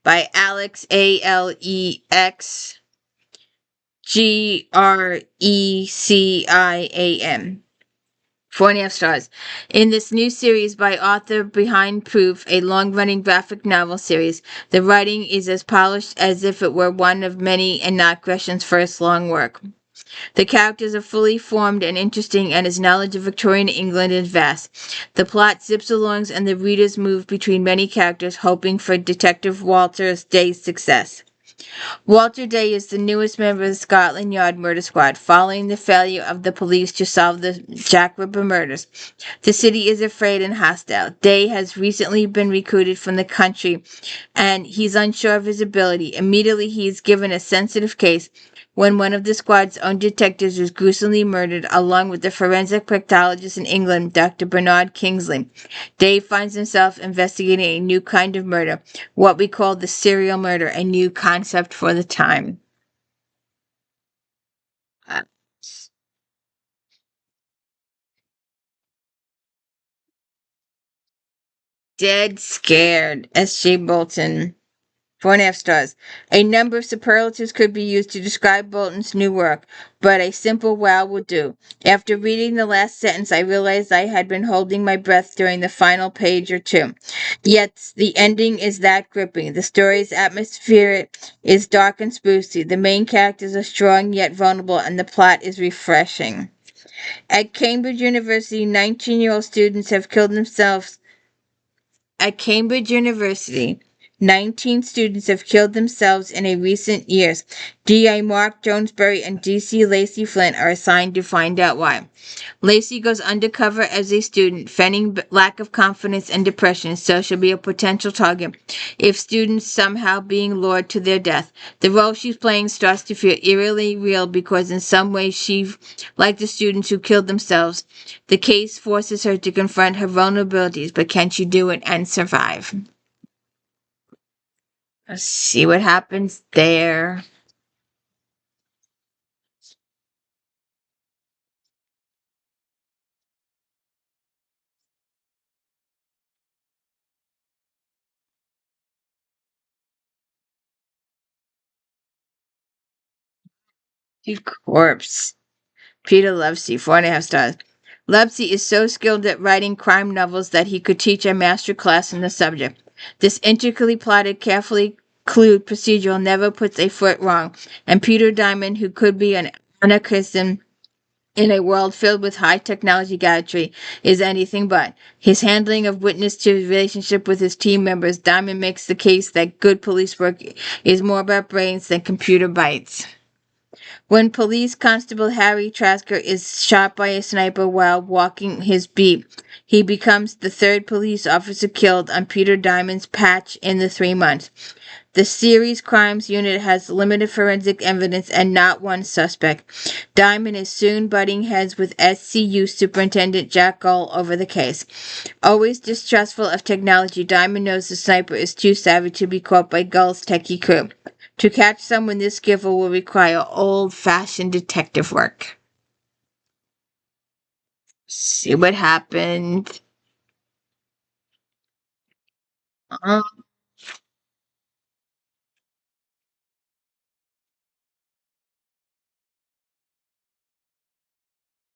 by Alex ALEX GRECIAM. 4.5 stars. In this new series by author Behind Proof, a long-running graphic novel series, the writing is as polished as if it were one of many and not Gresham's first long work. The characters are fully formed and interesting, and his knowledge of Victorian England is vast. The plot zips along, and the readers move between many characters, hoping for Detective Walter Day's success. Walter Day is the newest member of the Scotland Yard murder squad, following the failure of the police to solve the Jack Ripper murders. The city is afraid and hostile. Day has recently been recruited from the country, and he's unsure of his ability. Immediately, he is given a sensitive case when one of the squad's own detectives is gruesomely murdered, along with the forensic pathologist in England, Dr. Bernard Kingsley. Dave finds himself investigating a new kind of murder, what we call the serial murder, a new concept for the time. Uh, Dead scared, S.J. Bolton. 4.5 stars. A number of superlatives could be used to describe Bolton's new work, but a simple wow would do. After reading the last sentence, I realized I had been holding my breath during the final page or two. Yet the ending is that gripping. The story's atmosphere is dark and spooky. The main characters are strong yet vulnerable, and the plot is refreshing. At Cambridge University, 19-year-old students have killed themselves. At Cambridge University, 19 students have killed themselves in a recent years. D.I. Mark Jonesbury and D.C. Lacey Flint are assigned to find out why. Lacey goes undercover as a student, feigning lack of confidence and depression, so she'll be a potential target if students somehow being lured to their death. The role she's playing starts to feel eerily real because in some ways she, like the students who killed themselves, the case forces her to confront her vulnerabilities, but can she do it and survive? Let's see what happens there. The corpse. Peter Lovesey, 4.5 stars. Lovesey is so skilled at writing crime novels that he could teach a master class in the subject. This intricately plotted, carefully clued procedural never puts a foot wrong, and Peter Diamond, who could be an anarchist in a world filled with high technology gadgetry, is anything but. His handling of witness to his relationship with his team members, Diamond makes the case that good police work is more about brains than computer bytes. When Police Constable Harry Trasker is shot by a sniper while walking his beat, he becomes the third police officer killed on Peter Diamond's patch in the 3 months. The series crimes unit has limited forensic evidence and not one suspect. Diamond is soon butting heads with SCU Superintendent Jack Gull over the case. Always distrustful of technology, Diamond knows the sniper is too savvy to be caught by Gull's techie crew. To catch someone this skillful will require old-fashioned detective work. See what happened. Uh,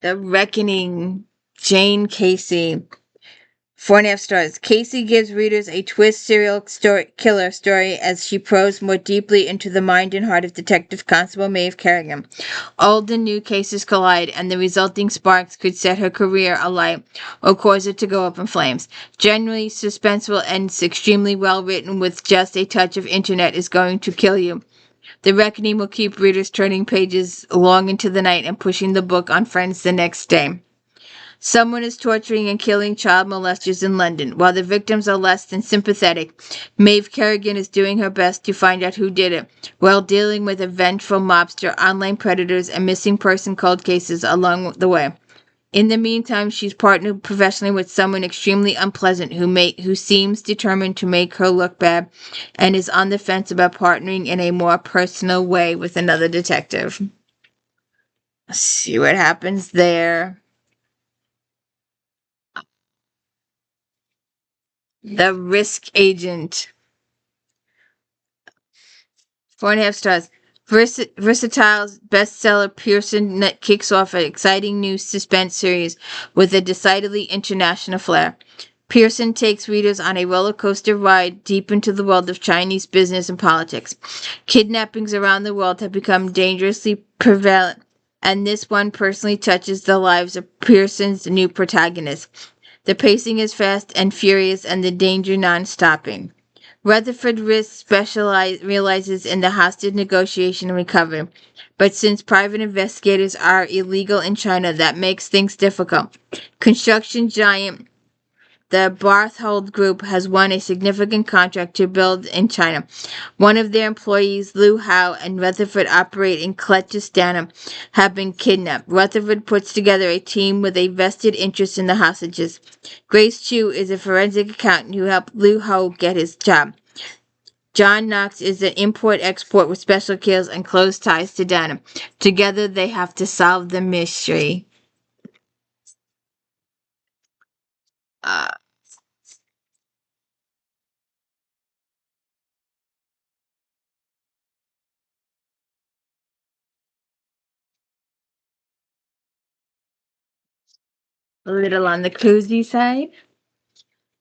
the Reckoning. Jane Casey. 4.5 stars. Casey gives readers a twist killer story as she probes more deeply into the mind and heart of Detective Constable Maeve Kerrigan. Old and new cases collide, and the resulting sparks could set her career alight or cause it to go up in flames. Generally, suspenseful and extremely well written with just a touch of internet is going to kill you. The Reckoning will keep readers turning pages long into the night and pushing the book on friends the next day. Someone is torturing and killing child molesters in London. While the victims are less than sympathetic, Maeve Kerrigan is doing her best to find out who did it, while dealing with a vengeful mobster, online predators, and missing person cold cases along the way. In the meantime, she's partnered professionally with someone extremely unpleasant who seems determined to make her look bad and is on the fence about partnering in a more personal way with another detective. Let's see what happens there. The Risk Agent. 4.5 stars. Versatile bestseller Pearson kicks off an exciting new suspense series with a decidedly international flair. Pearson takes readers on a roller coaster ride deep into the world of Chinese business and politics. Kidnappings around the world have become dangerously prevalent and this one personally touches the lives of Pearson's new protagonist. The pacing is fast and furious, and the danger non-stopping. Rutherford realizes in the hostage negotiation and recovery, but since private investigators are illegal in China, that makes things difficult. Construction giant the Barthold Group has won a significant contract to build in China. One of their employees, Liu Hao, and Rutherford operate in Kletchistana, have been kidnapped. Rutherford puts together a team with a vested interest in the hostages. Grace Chu is a forensic accountant who helped Liu Hao get his job. John Knox is an import-export with special skills and close ties to Dana. Together they have to solve the mystery. Uh, a little on the cozy side.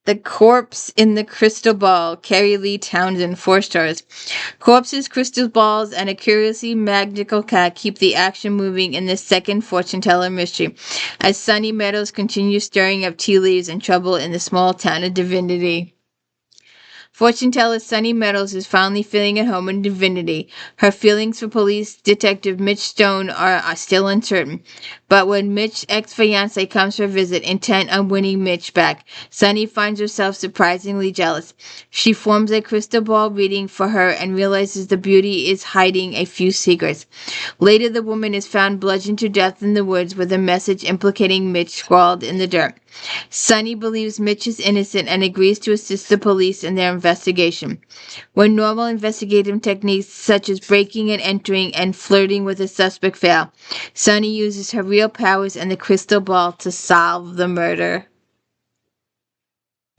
The Corpse in the Crystal Ball, Carrie Lee Townsend, 4 stars. Corpses, crystal balls, and a curiously magical cat keep the action moving in this second fortune teller mystery, as Sunny Meadows continues stirring up tea leaves and trouble in the small town of Divinity. Fortune teller Sunny Meadows is finally feeling at home in Divinity. Her feelings for police detective Mitch Stone are still uncertain. But when Mitch's ex-fiance comes for a visit, intent on winning Mitch back, Sunny finds herself surprisingly jealous. She forms a crystal ball reading for her and realizes the beauty is hiding a few secrets. Later, the woman is found bludgeoned to death in the woods with a message implicating Mitch scrawled in the dirt. Sunny believes Mitch is innocent and agrees to assist the police in their investigation. When normal investigative techniques such as breaking and entering and flirting with a suspect fail, Sunny uses her real powers and the crystal ball to solve the murder.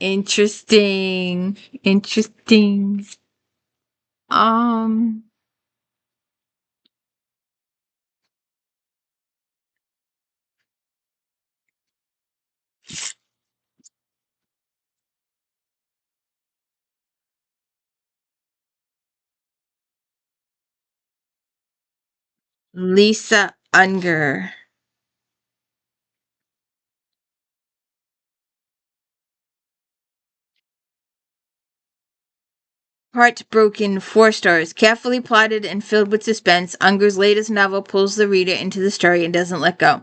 Interesting. Interesting. Um, Lisa Unger. Heartbroken, 4 stars. Carefully plotted and filled with suspense, Unger's latest novel pulls the reader into the story and doesn't let go.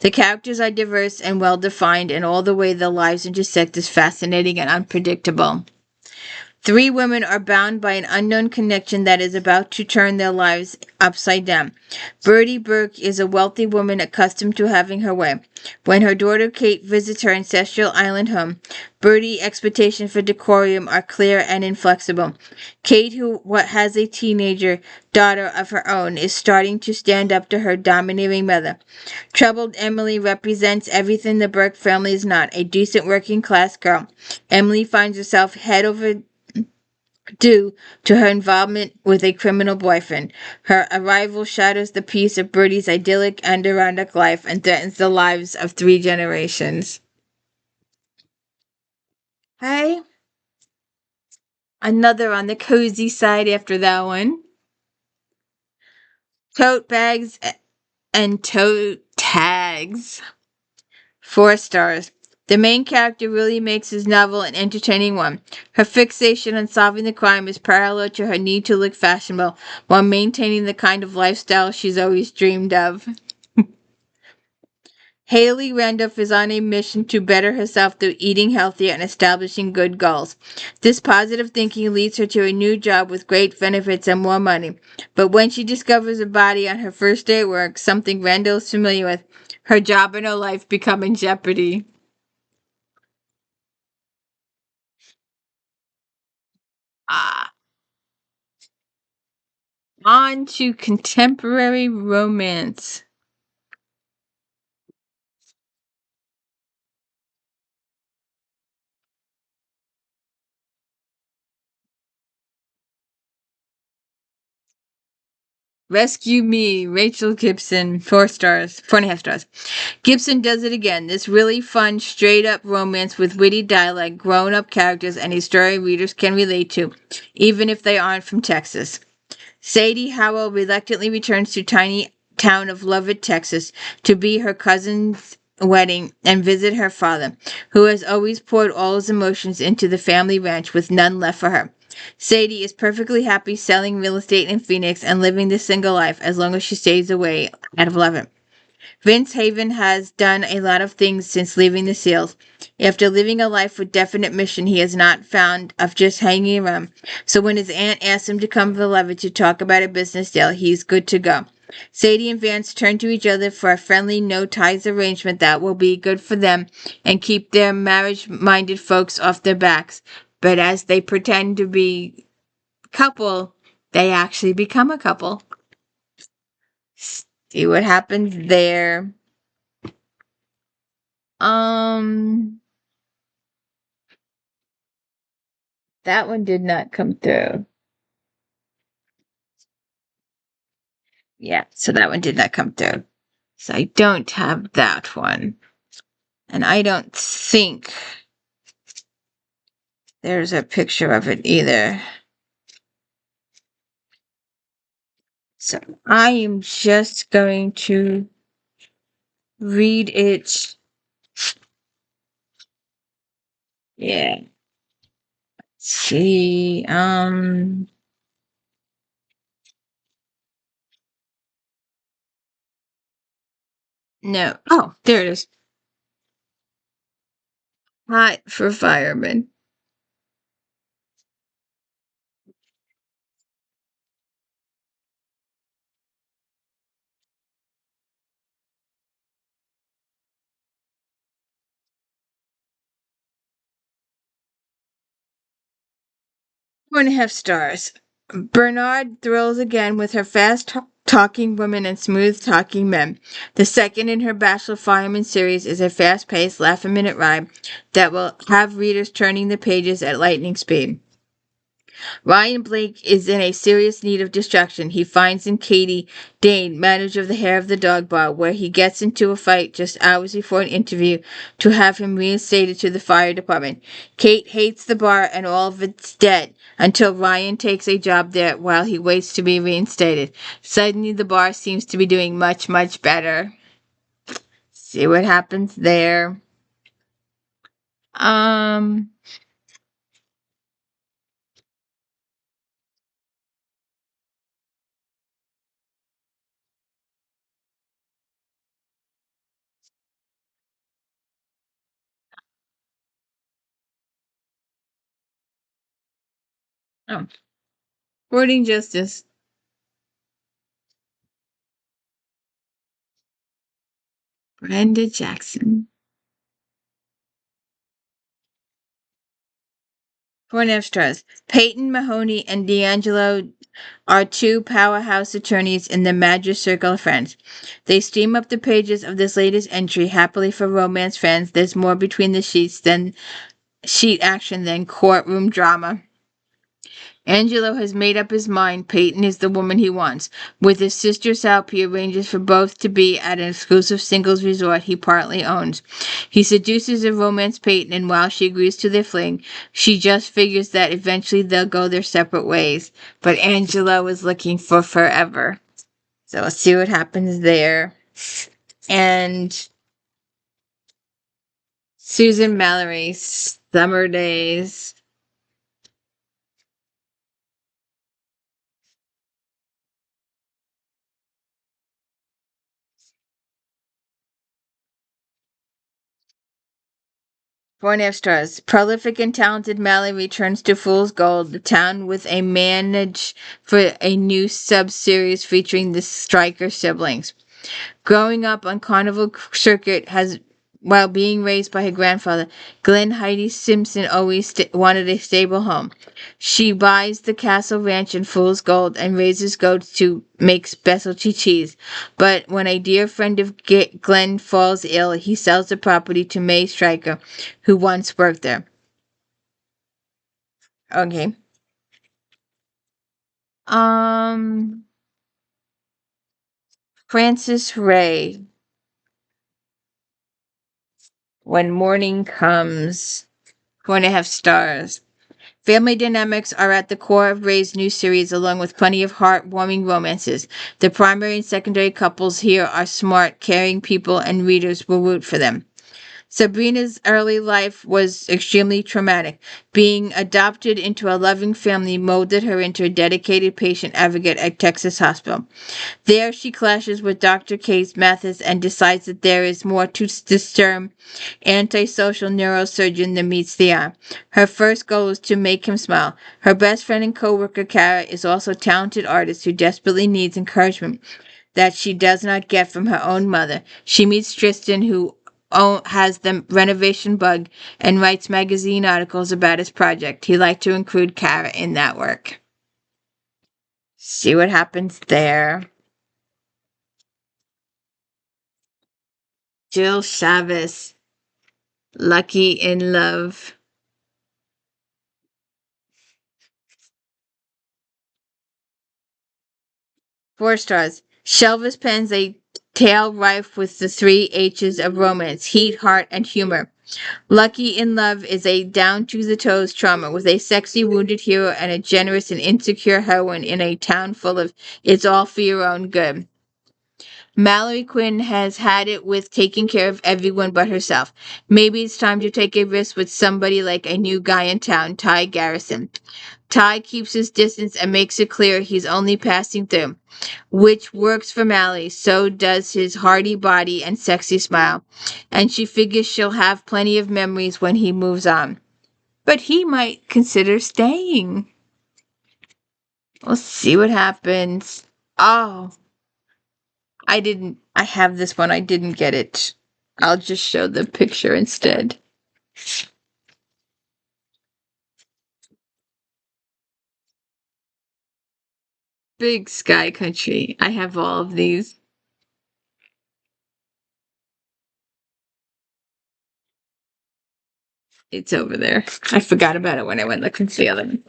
The characters are diverse and well defined, and all the way their lives intersect is fascinating and unpredictable. 3 women are bound by an unknown connection that is about to turn their lives upside down. Bertie Burke is a wealthy woman accustomed to having her way. When her daughter Kate visits her ancestral island home, Bertie's expectations for decorum are clear and inflexible. Kate, who has a teenager daughter of her own, is starting to stand up to her domineering mother. Troubled Emily represents everything the Burke family is not, a decent working class girl. Emily finds herself head over due to her involvement with a criminal boyfriend. Her arrival shatters the peace of Bertie's idyllic Adirondack life and threatens the lives of 3 generations. Hey, another on the cozy side after that one. Tote bags and tote tags. 4 stars. The main character really makes his novel an entertaining one. Her fixation on solving the crime is parallel to her need to look fashionable while maintaining the kind of lifestyle she's always dreamed of. Haley Randolph is on a mission to better herself through eating healthier and establishing good goals. This positive thinking leads her to a new job with great benefits and more money. But when she discovers a body on her first day at work, something Randall is familiar with, her job and her life become in jeopardy. Ah, on to contemporary romance. Rescue Me, Rachel Gibson, 4 stars, 4.5 stars. Gibson does it again. This really fun, straight-up romance with witty dialogue, grown-up characters, and a story readers can relate to, even if they aren't from Texas. Sadie Howell reluctantly returns to tiny town of Lovett, Texas, to be her cousin's wedding and visit her father, who has always poured all his emotions into the family ranch with none left for her. Sadie is perfectly happy selling real estate in Phoenix and living the single life as long as she stays away out of Lovett. Vince Haven has done a lot of things since leaving the SEALs. After living a life with definite mission, he is not fond of just hanging around. So when his aunt asks him to come to Levitt to talk about a business deal, he's good to go. Sadie and Vance turn to each other for a friendly no-ties arrangement that will be good for them and keep their marriage-minded folks off their backs. But as they pretend to be a couple, they actually become a couple. See what happens there. Um, that one did not come through. Yeah, so that one did not come through. So I don't have that one. And I don't think there's a picture of it either. So I am just going to read it. Yeah. Let's see. No. Oh, there it is. Hot for firemen. Four and a half stars. Bernard thrills again with her fast talking women and smooth talking men. The second in her Bachelor Fireman series is a fast paced, laugh a minute ride that will have readers turning the pages at lightning speed. Ryan Blake is in a serious need of distraction. He finds in Katie Dane, manager of the Hair of the Dog Bar, where he gets into a fight just hours before an interview to have him reinstated to the fire department. Kate hates the bar and all of its debt until Ryan takes a job there while he waits to be reinstated. Suddenly the bar seems to be doing much, much better. See what happens there. Um, oh, Sporting Justice. Brenda Jackson. Four and a half stars. Peyton Mahoney and D'Angelo are two powerhouse attorneys in the Madras circle of friends. They steam up the pages of this latest entry. Happily for romance fans, there's more between the sheets than sheet action than courtroom drama. Angelo has made up his mind Peyton is the woman he wants. With his sister's help, he arranges for both to be at an exclusive singles resort he partly owns. He seduces and romances Peyton, and while she agrees to their fling, she just figures that eventually they'll go their separate ways. But Angelo is looking for forever. So let's see what happens there. And Susan Mallory, Summer Days. Four and a half stars. Prolific and talented Mallory returns to Fool's Gold, the town with a manage for a new sub-series featuring the Stryker siblings. Growing up on Carnival Circuit has while being raised by her grandfather, Glenn Heidi Simpson always wanted a stable home. She buys the Castle Ranch in Fool's Gold and raises goats to make specialty cheese. But when a dear friend of Glenn falls ill, he sells the property to May Stryker, who once worked there. Okay. Um, Francis Ray. When morning comes. Four and a half stars. Family dynamics are at the core of Ray's new series, along with plenty of heartwarming romances. The primary and secondary couples here are smart, caring people, and readers will root for them. Sabrina's early life was extremely traumatic. Being adopted into a loving family molded her into a dedicated patient advocate at Texas Hospital. There, she clashes with Dr. Case Mathis and decides that there is more to this term antisocial neurosurgeon than meets the eye. Her first goal is to make him smile. Her best friend and coworker, Kara, is also a talented artist who desperately needs encouragement that she does not get from her own mother. She meets Tristan, who has the renovation bug and writes magazine articles about his project. He'd like to include Kara in that work. See what happens there. Jill Chavez, Lucky in Love. 4 stars. Shelvis pens a tale rife with the 3 H's of romance, heat, heart, and humor. Lucky in Love is a down-to-the-toes trauma with a sexy wounded hero and a generous and insecure heroine in a town full of it's all for your own good. Mallory Quinn has had it with taking care of everyone but herself. Maybe it's time to take a risk with somebody like a new guy in town, Ty Garrison. Ty keeps his distance and makes it clear he's only passing through, which works for Mallory. So does his hearty body and sexy smile. And she figures she'll have plenty of memories when he moves on. But he might consider staying. We'll see what happens. Oh, I have this one. I didn't get it. I'll just show the picture instead. Big Sky Country. I have all of these. It's over there. I forgot about it when I went looking for the other one.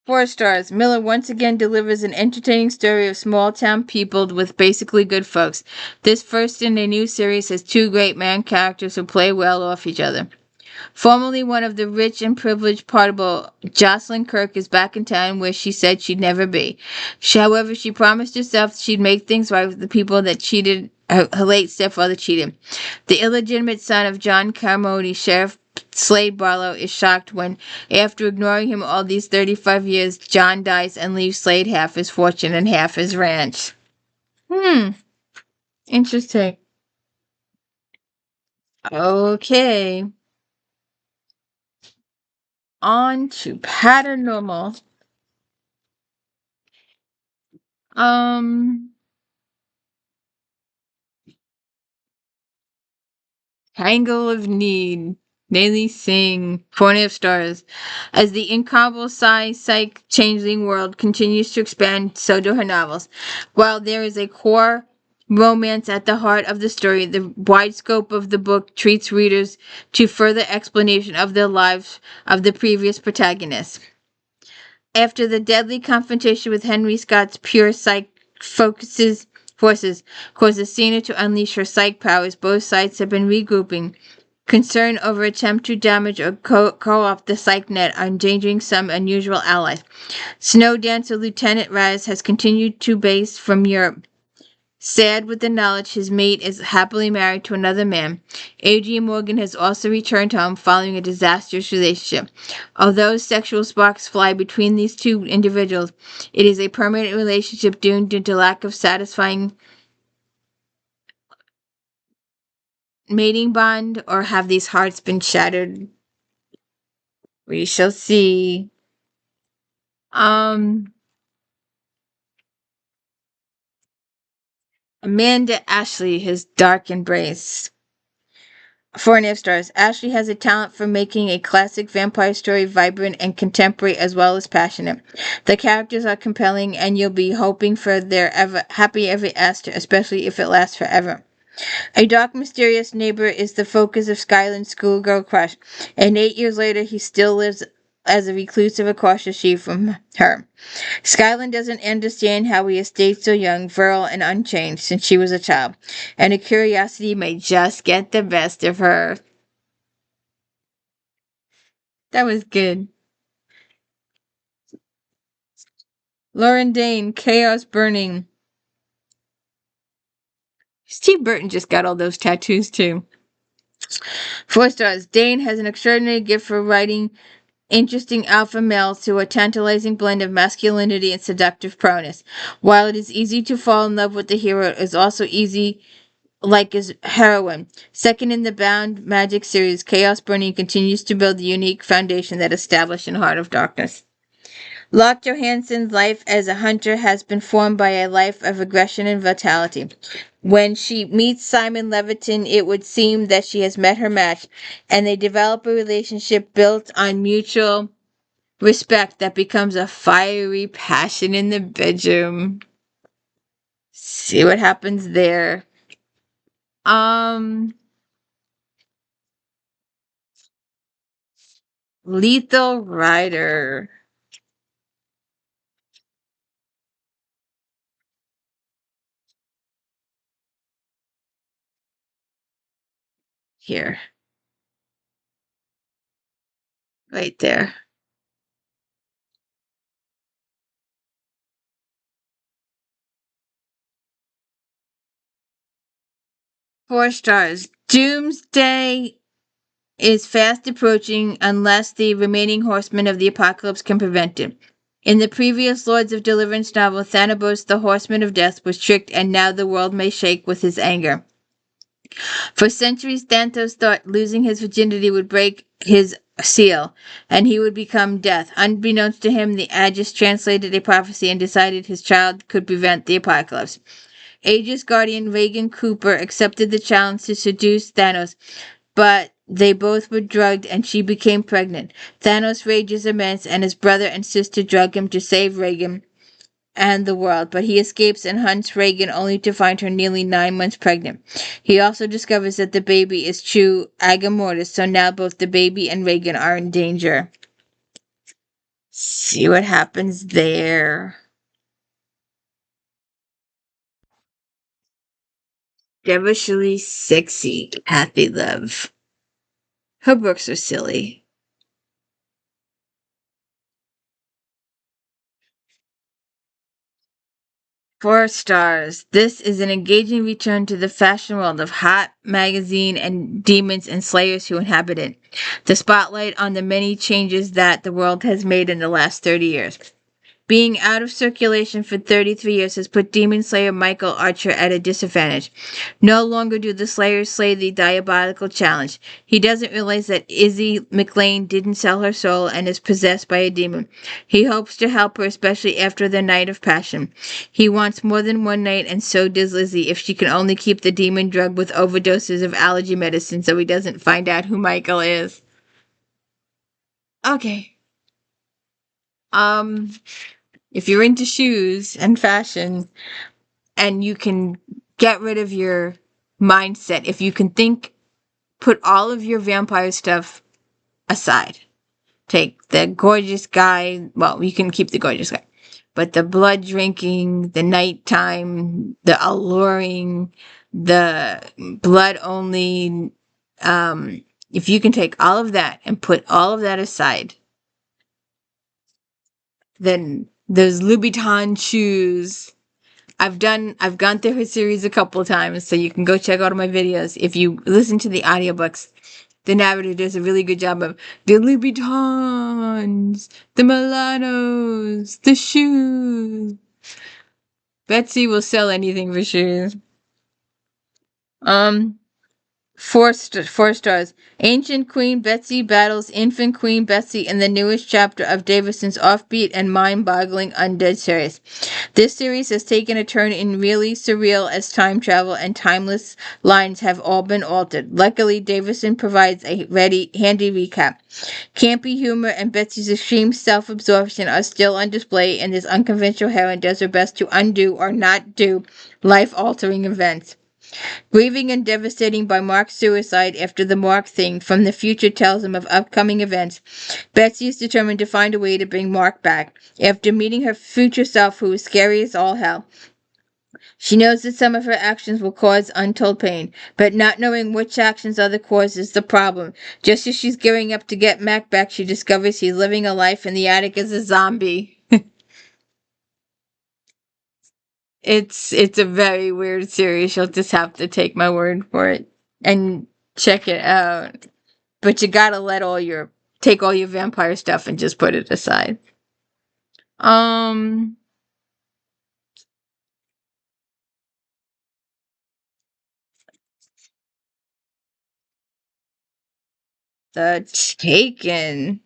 4 stars. Miller once again delivers an entertaining story of small town people with basically good folks. This first in a new series has 2 great man characters who play well off each other. Formerly one of the rich and privileged Partible, Jocelyn Kirk is back in town where she said she'd never be. However, she promised herself she'd make things right with the people that cheated, her late stepfather cheated. The illegitimate son of John Carmody, Sheriff Slade Barlow, is shocked when, after ignoring him all these 35 years, John dies and leaves Slade half his fortune and half his ranch. Interesting. Okay. On to paranormal. Um, Tangle of Need. Daily Sing. 4.5 stars. As the incomparable psych changeling world continues to expand, so do her novels. While there is a core romance at the heart of the story, the wide scope of the book treats readers to further explanation of the lives of the previous protagonists. After the deadly confrontation with Henry Scott's pure psych forces causes Cena to unleash her psych powers, both sides have been regrouping. Concern over attempt to damage or co-opt the psych net are endangering some unusual allies. Snow Dancer Lieutenant Raz has continued to base from Europe. Sad with the knowledge his mate is happily married to another man, Adrian Morgan has also returned home following a disastrous relationship. Although sexual sparks fly between these 2 individuals, it is a permanent relationship doomed due to lack of satisfying mating bond, or have these hearts been shattered? We shall see. Amanda Ashley, his dark embrace. 4.5 stars. Ashley has a talent for making a classic vampire story vibrant and contemporary as well as passionate. The characters are compelling and you'll be hoping for their happy ever after, especially if it lasts forever. A dark, mysterious neighbor is the focus of Skyland's schoolgirl crush, and 8 years later he still lives as a reclusive and cautious she from her. Skyland doesn't understand how he has stayed so young, virile, and unchanged since she was a child, and her curiosity may just get the best of her. That was good. Lauren Dane, Chaos Burning. Steve Burton just got all those tattoos too. 4 stars. Dane has an extraordinary gift for writing interesting alpha males to a tantalizing blend of masculinity and seductive prowess. While it is easy to fall in love with the hero, it is also easy like his heroine. Second in the Bound Magic series, Chaos Burning continues to build the unique foundation that established in Heart of Darkness. Locke Johansson's life as a hunter has been formed by a life of aggression and vitality. When she meets Simon Leviton, it would seem that she has met her match, and they develop a relationship built on mutual respect that becomes a fiery passion in the bedroom. See what happens there. Lethal Rider. Here. Right there. Four stars. Doomsday is fast approaching unless the remaining horsemen of the apocalypse can prevent it. In the previous Lords of Deliverance novel, Thanatos, the Horseman of Death, was tricked, and now the world may shake with his anger. For centuries, Thanatos thought losing his virginity would break his seal, and he would become death. Unbeknownst to him, the Aegis translated a prophecy and decided his child could prevent the apocalypse. Aegis guardian Regan Cooper accepted the challenge to seduce Thanos, but they both were drugged and she became pregnant. Thanos' rage is immense, and his brother and sister drug him to save Regan and the world, but he escapes and hunts Regan only to find her nearly 9 months pregnant. He also discovers that the baby is true Agamortis, so now both the baby and Regan are in danger. See what happens there. Devilishly sexy, happy love. Her books are silly. 4 stars. This is an engaging return to the fashion world of Hot magazine and demons and slayers who inhabit it. The spotlight on the many changes that the world has made in the last 30 years. Being out of circulation for 33 years has put Demon Slayer Michael Archer at a disadvantage. No longer do the Slayers slay the diabolical challenge. He doesn't realize that Izzy McLean didn't sell her soul and is possessed by a demon. He hopes to help her, especially after the night of passion. He wants more than one night, and so does Lizzie, if she can only keep the demon drugged with overdoses of allergy medicine so he doesn't find out who Michael is. Okay. If you're into shoes and fashion and you can get rid of your mindset, if you can think, put all of your vampire stuff aside. Take the gorgeous guy, well, you can keep the gorgeous guy, but the blood drinking, the nighttime, the alluring, the blood only, if you can take all of that and put all of that aside, then those Louboutin shoes. I've gone through her series a couple of times, so you can go check out my videos. If you listen to the audiobooks, the narrator does a really good job of the Louboutins, the Milanos, the shoes. Betsy will sell anything for shoes. 4 stars. Ancient Queen Betsy battles Infant Queen Betsy in the newest chapter of Davison's offbeat and mind-boggling Undead series. This series has taken a turn in really surreal as time travel and timeless lines have all been altered. Luckily, Davison provides a handy recap. Campy humor and Betsy's extreme self-absorption are still on display, and this unconventional heroine does her best to undo or not do life-altering events. Grieving and devastated by Mark's suicide after the Mark thing from the future tells him of upcoming events, Betsy is determined to find a way to bring Mark back. After meeting her future self, who is scary as all hell, she knows that some of her actions will cause untold pain, but not knowing which actions are the cause is the problem. Just as she's gearing up to get Mac back, she discovers he's living a life in the attic as a zombie. It's a very weird series. You'll just have to take my word for it and check it out. But you gotta take all your vampire stuff and just put it aside. Um the Taken.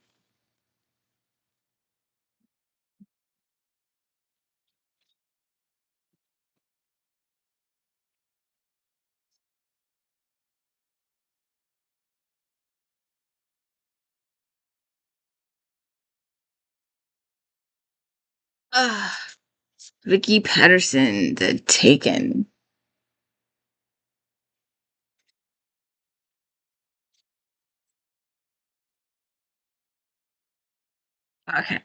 Ah, Vicky Patterson, the Taken. Okay.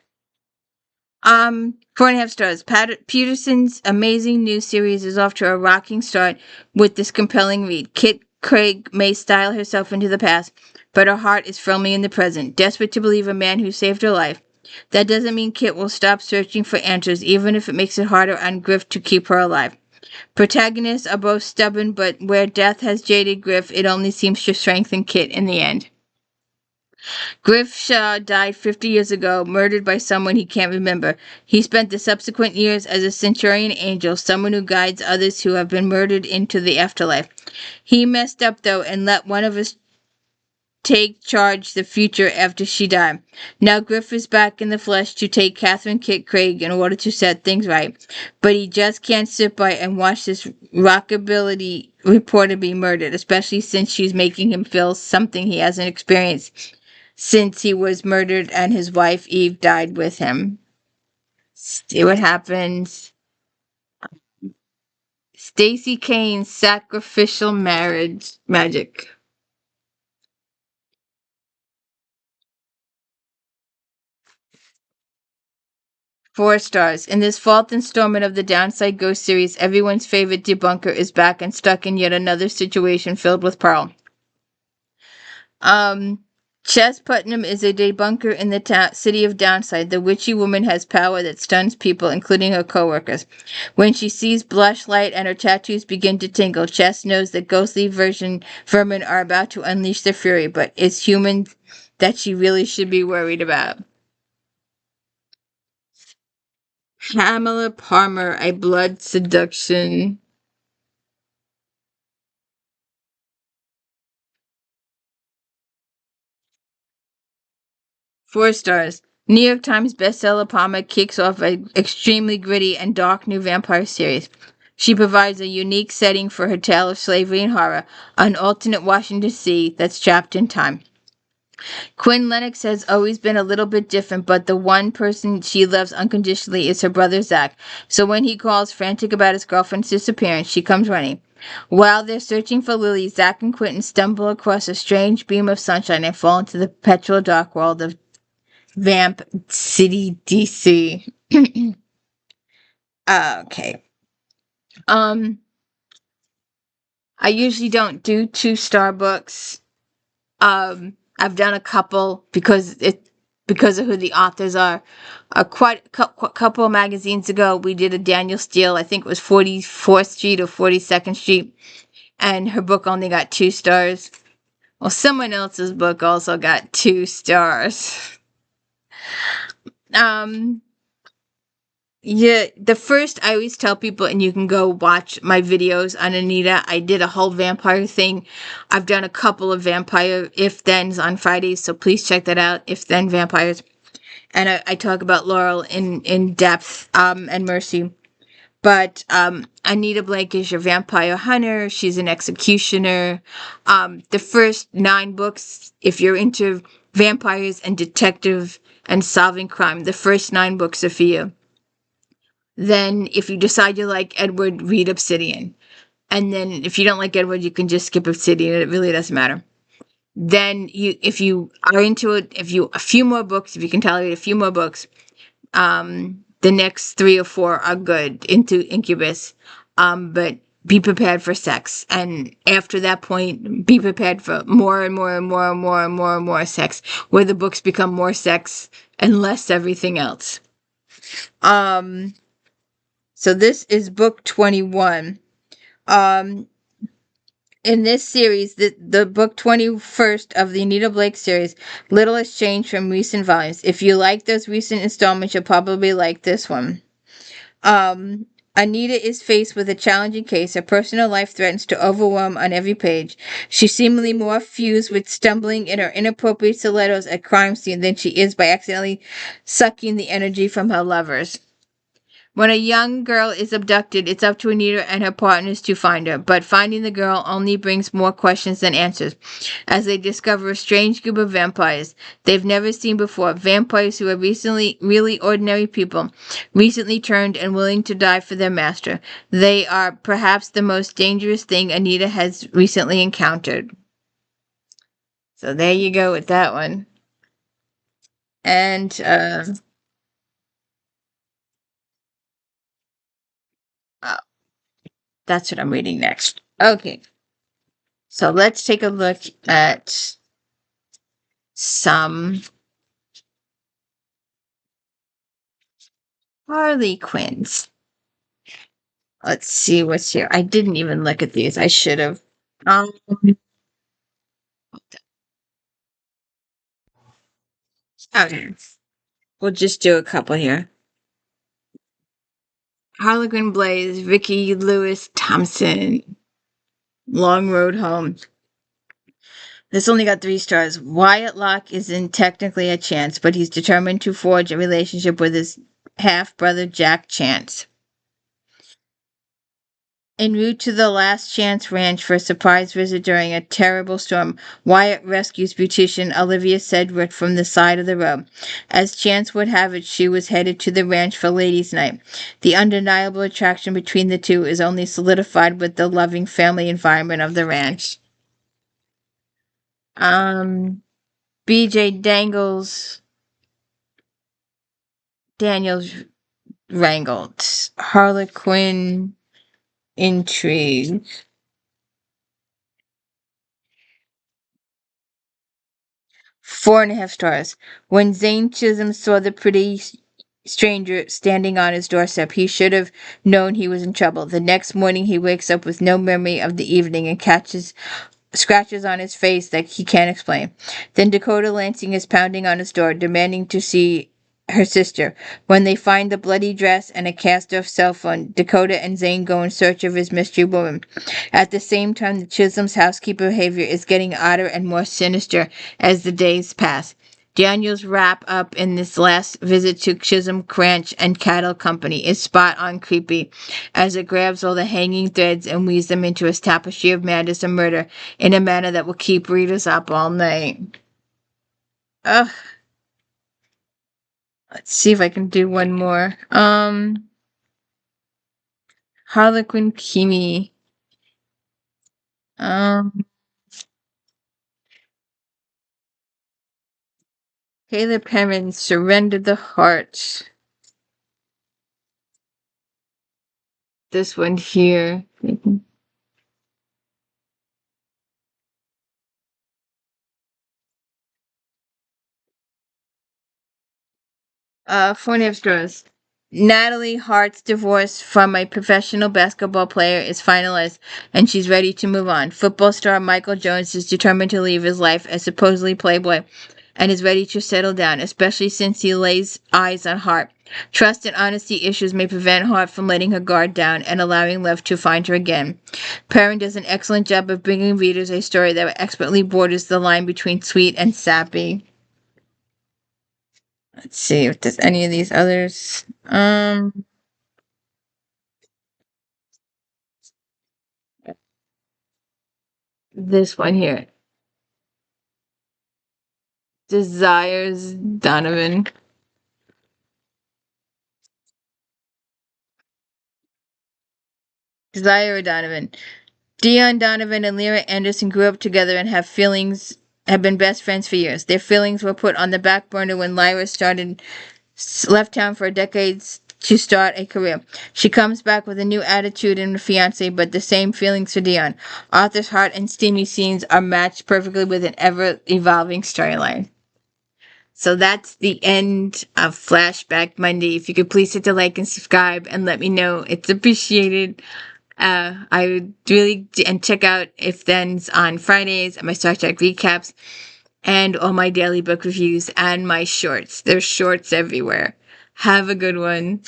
4.5 stars. Peterson's amazing new series is off to a rocking start with this compelling read. Kit Craig may style herself into the past, but her heart is firmly in the present, desperate to believe a man who saved her life. That doesn't mean Kit will stop searching for answers, even if it makes it harder on Griff to keep her alive. Protagonists are both stubborn, but where death has jaded Griff, it only seems to strengthen Kit in the end. Griff Shaw died 50 years ago, murdered by someone he can't remember. He spent the subsequent years as a Centurion Angel, someone who guides others who have been murdered into the afterlife. He messed up, though, and let one of us take charge the future after she died. Now Griff is back in the flesh to take Catherine Kit Craig in order to set things right. But he just can't sit by and watch this rockabilly reporter be murdered, especially since she's making him feel something he hasn't experienced since he was murdered and his wife Eve died with him. See what happens. Stacy Kane's sacrificial marriage magic. 4 stars. In this fourth installment of the Downside Ghost series, everyone's favorite debunker is back and stuck in yet another situation filled with peril. Chess Putnam is a debunker in the city of Downside. The witchy woman has power that stuns people, including her coworkers. When she sees blush light and her tattoos begin to tingle, Chess knows that ghostly vermin are about to unleash their fury, but it's humans that she really should be worried about. Pamela Palmer, A Blood Seduction. 4 stars. New York Times bestseller Palmer kicks off an extremely gritty and dark new vampire series. She provides a unique setting for her tale of slavery and horror, an alternate Washington D.C. that's trapped in time. Quinn Lennox has always been a little bit different, but the one person she loves unconditionally is her brother Zach. So when he calls frantic about his girlfriend's disappearance, she comes running. While they're searching for Lily, Zach and Quentin stumble across a strange beam of sunshine and fall into the perpetual dark world of Vamp City, DC. Okay. I usually don't do 2-star books. I've done a couple because of who the authors are. Quite a couple of magazines ago, we did a Daniel Steele. I think it was 44th Street or 42nd Street, and her book only got 2 stars. Well, someone else's book also got 2 stars. Yeah, the first I always tell people, and you can go watch my videos on Anita. I did a whole vampire thing. I've done a couple of vampire if-thens on Fridays, so please check that out, if-then vampires. And I talk about Laurel in depth, and Mercy. But Anita Blake is your vampire hunter. She's an executioner. The first 9 books, if you're into vampires and detective and solving crime, the first 9 books are for you. Then, if you decide you like Edward, read Obsidian. And then if you don't like Edward, you can just skip Obsidian. It really doesn't matter. Then if you are into it, a few more books, if you can tolerate a few more books, the next 3 or 4 are good into Incubus. But be prepared for sex. And after that point, be prepared for more and more and more and more and more and more sex, where the books become more sex and less everything else. So this is book 21. Um, in this series, the book 21st of the Anita Blake series, little has changed from recent volumes. If you like those recent installments, you'll probably like this one. Um, Anita is faced with a challenging case. Her personal life threatens to overwhelm on every page. She's seemingly more fused with stumbling in her inappropriate stilettos at crime scene than she is by accidentally sucking the energy from her lovers. When a young girl is abducted, it's up to Anita and her partners to find her, but finding the girl only brings more questions than answers, as they discover a strange group of vampires they've never seen before, vampires who are really ordinary people, recently turned and willing to die for their master. They are perhaps the most dangerous thing Anita has recently encountered. So there you go with that one. And uh, that's what I'm reading next. Okay. So let's take a look at some Harley Quinns. Let's see what's here. I didn't even look at these. I should have. Um, okay. We'll just do a couple here. Harlequin Blaze, Vicki Lewis Thompson, Long Road Home. This only got 3 stars. Wyatt Locke isn't technically a Chance, but he's determined to forge a relationship with his half brother Jack Chance. En route to the Last Chance Ranch for a surprise visit during a terrible storm, Wyatt rescues beautician Olivia Sedgwick from the side of the road. As chance would have it, she was headed to the ranch for ladies' night. The undeniable attraction between the two is only solidified with the loving family environment of the ranch. B.J. Daniels wrangled. Harlequin intrigue. 4.5 stars. When Zane Chisholm saw the pretty stranger standing on his doorstep, he should have known he was in trouble. The next morning, he wakes up with no memory of the evening and catches scratches on his face that he can't explain. Then Dakota Lansing is pounding on his door, demanding to see her sister. When they find the bloody dress and a cast-off cell phone, Dakota and Zane go in search of his mystery woman. At the same time, the Chisholm's housekeeper behavior is getting odder and more sinister as the days pass. Daniel's wrap up in this last visit to Chisholm Ranch and Cattle Company is spot on creepy, as it grabs all the hanging threads and weaves them into a tapestry of madness and murder in a manner that will keep readers up all night. Ugh. Let's see if I can do one more. Harlequin Kimi. Um, Caleb Perrin surrendered the heart. This one here. Four stars. Natalie Hart's divorce from a professional basketball player is finalized, and she's ready to move on. Football star Michael Jones is determined to leave his life as supposedly playboy and is ready to settle down, especially since he lays eyes on Hart. Trust and honesty issues may prevent Hart from letting her guard down and allowing love to find her again. Perrin does an excellent job of bringing readers a story that expertly borders the line between sweet and sappy. Let's see if there's any of these others. This one here. Desires Donovan. Desire Donovan. Dion Donovan and Lyra Anderson grew up together and have been best friends for years. Their feelings were put on the back burner when Lyra left town for decades to start a career. She comes back with a new attitude and a fiance, but the same feelings for Dion. Arthur's heart and steamy scenes are matched perfectly with an ever-evolving storyline. So that's the end of Flashback Monday. If you could please hit the like and subscribe and let me know, it's appreciated. I would really, and check out If Then's on Fridays, my Star Trek recaps, and all my daily book reviews and my shorts. There's shorts everywhere. Have a good one.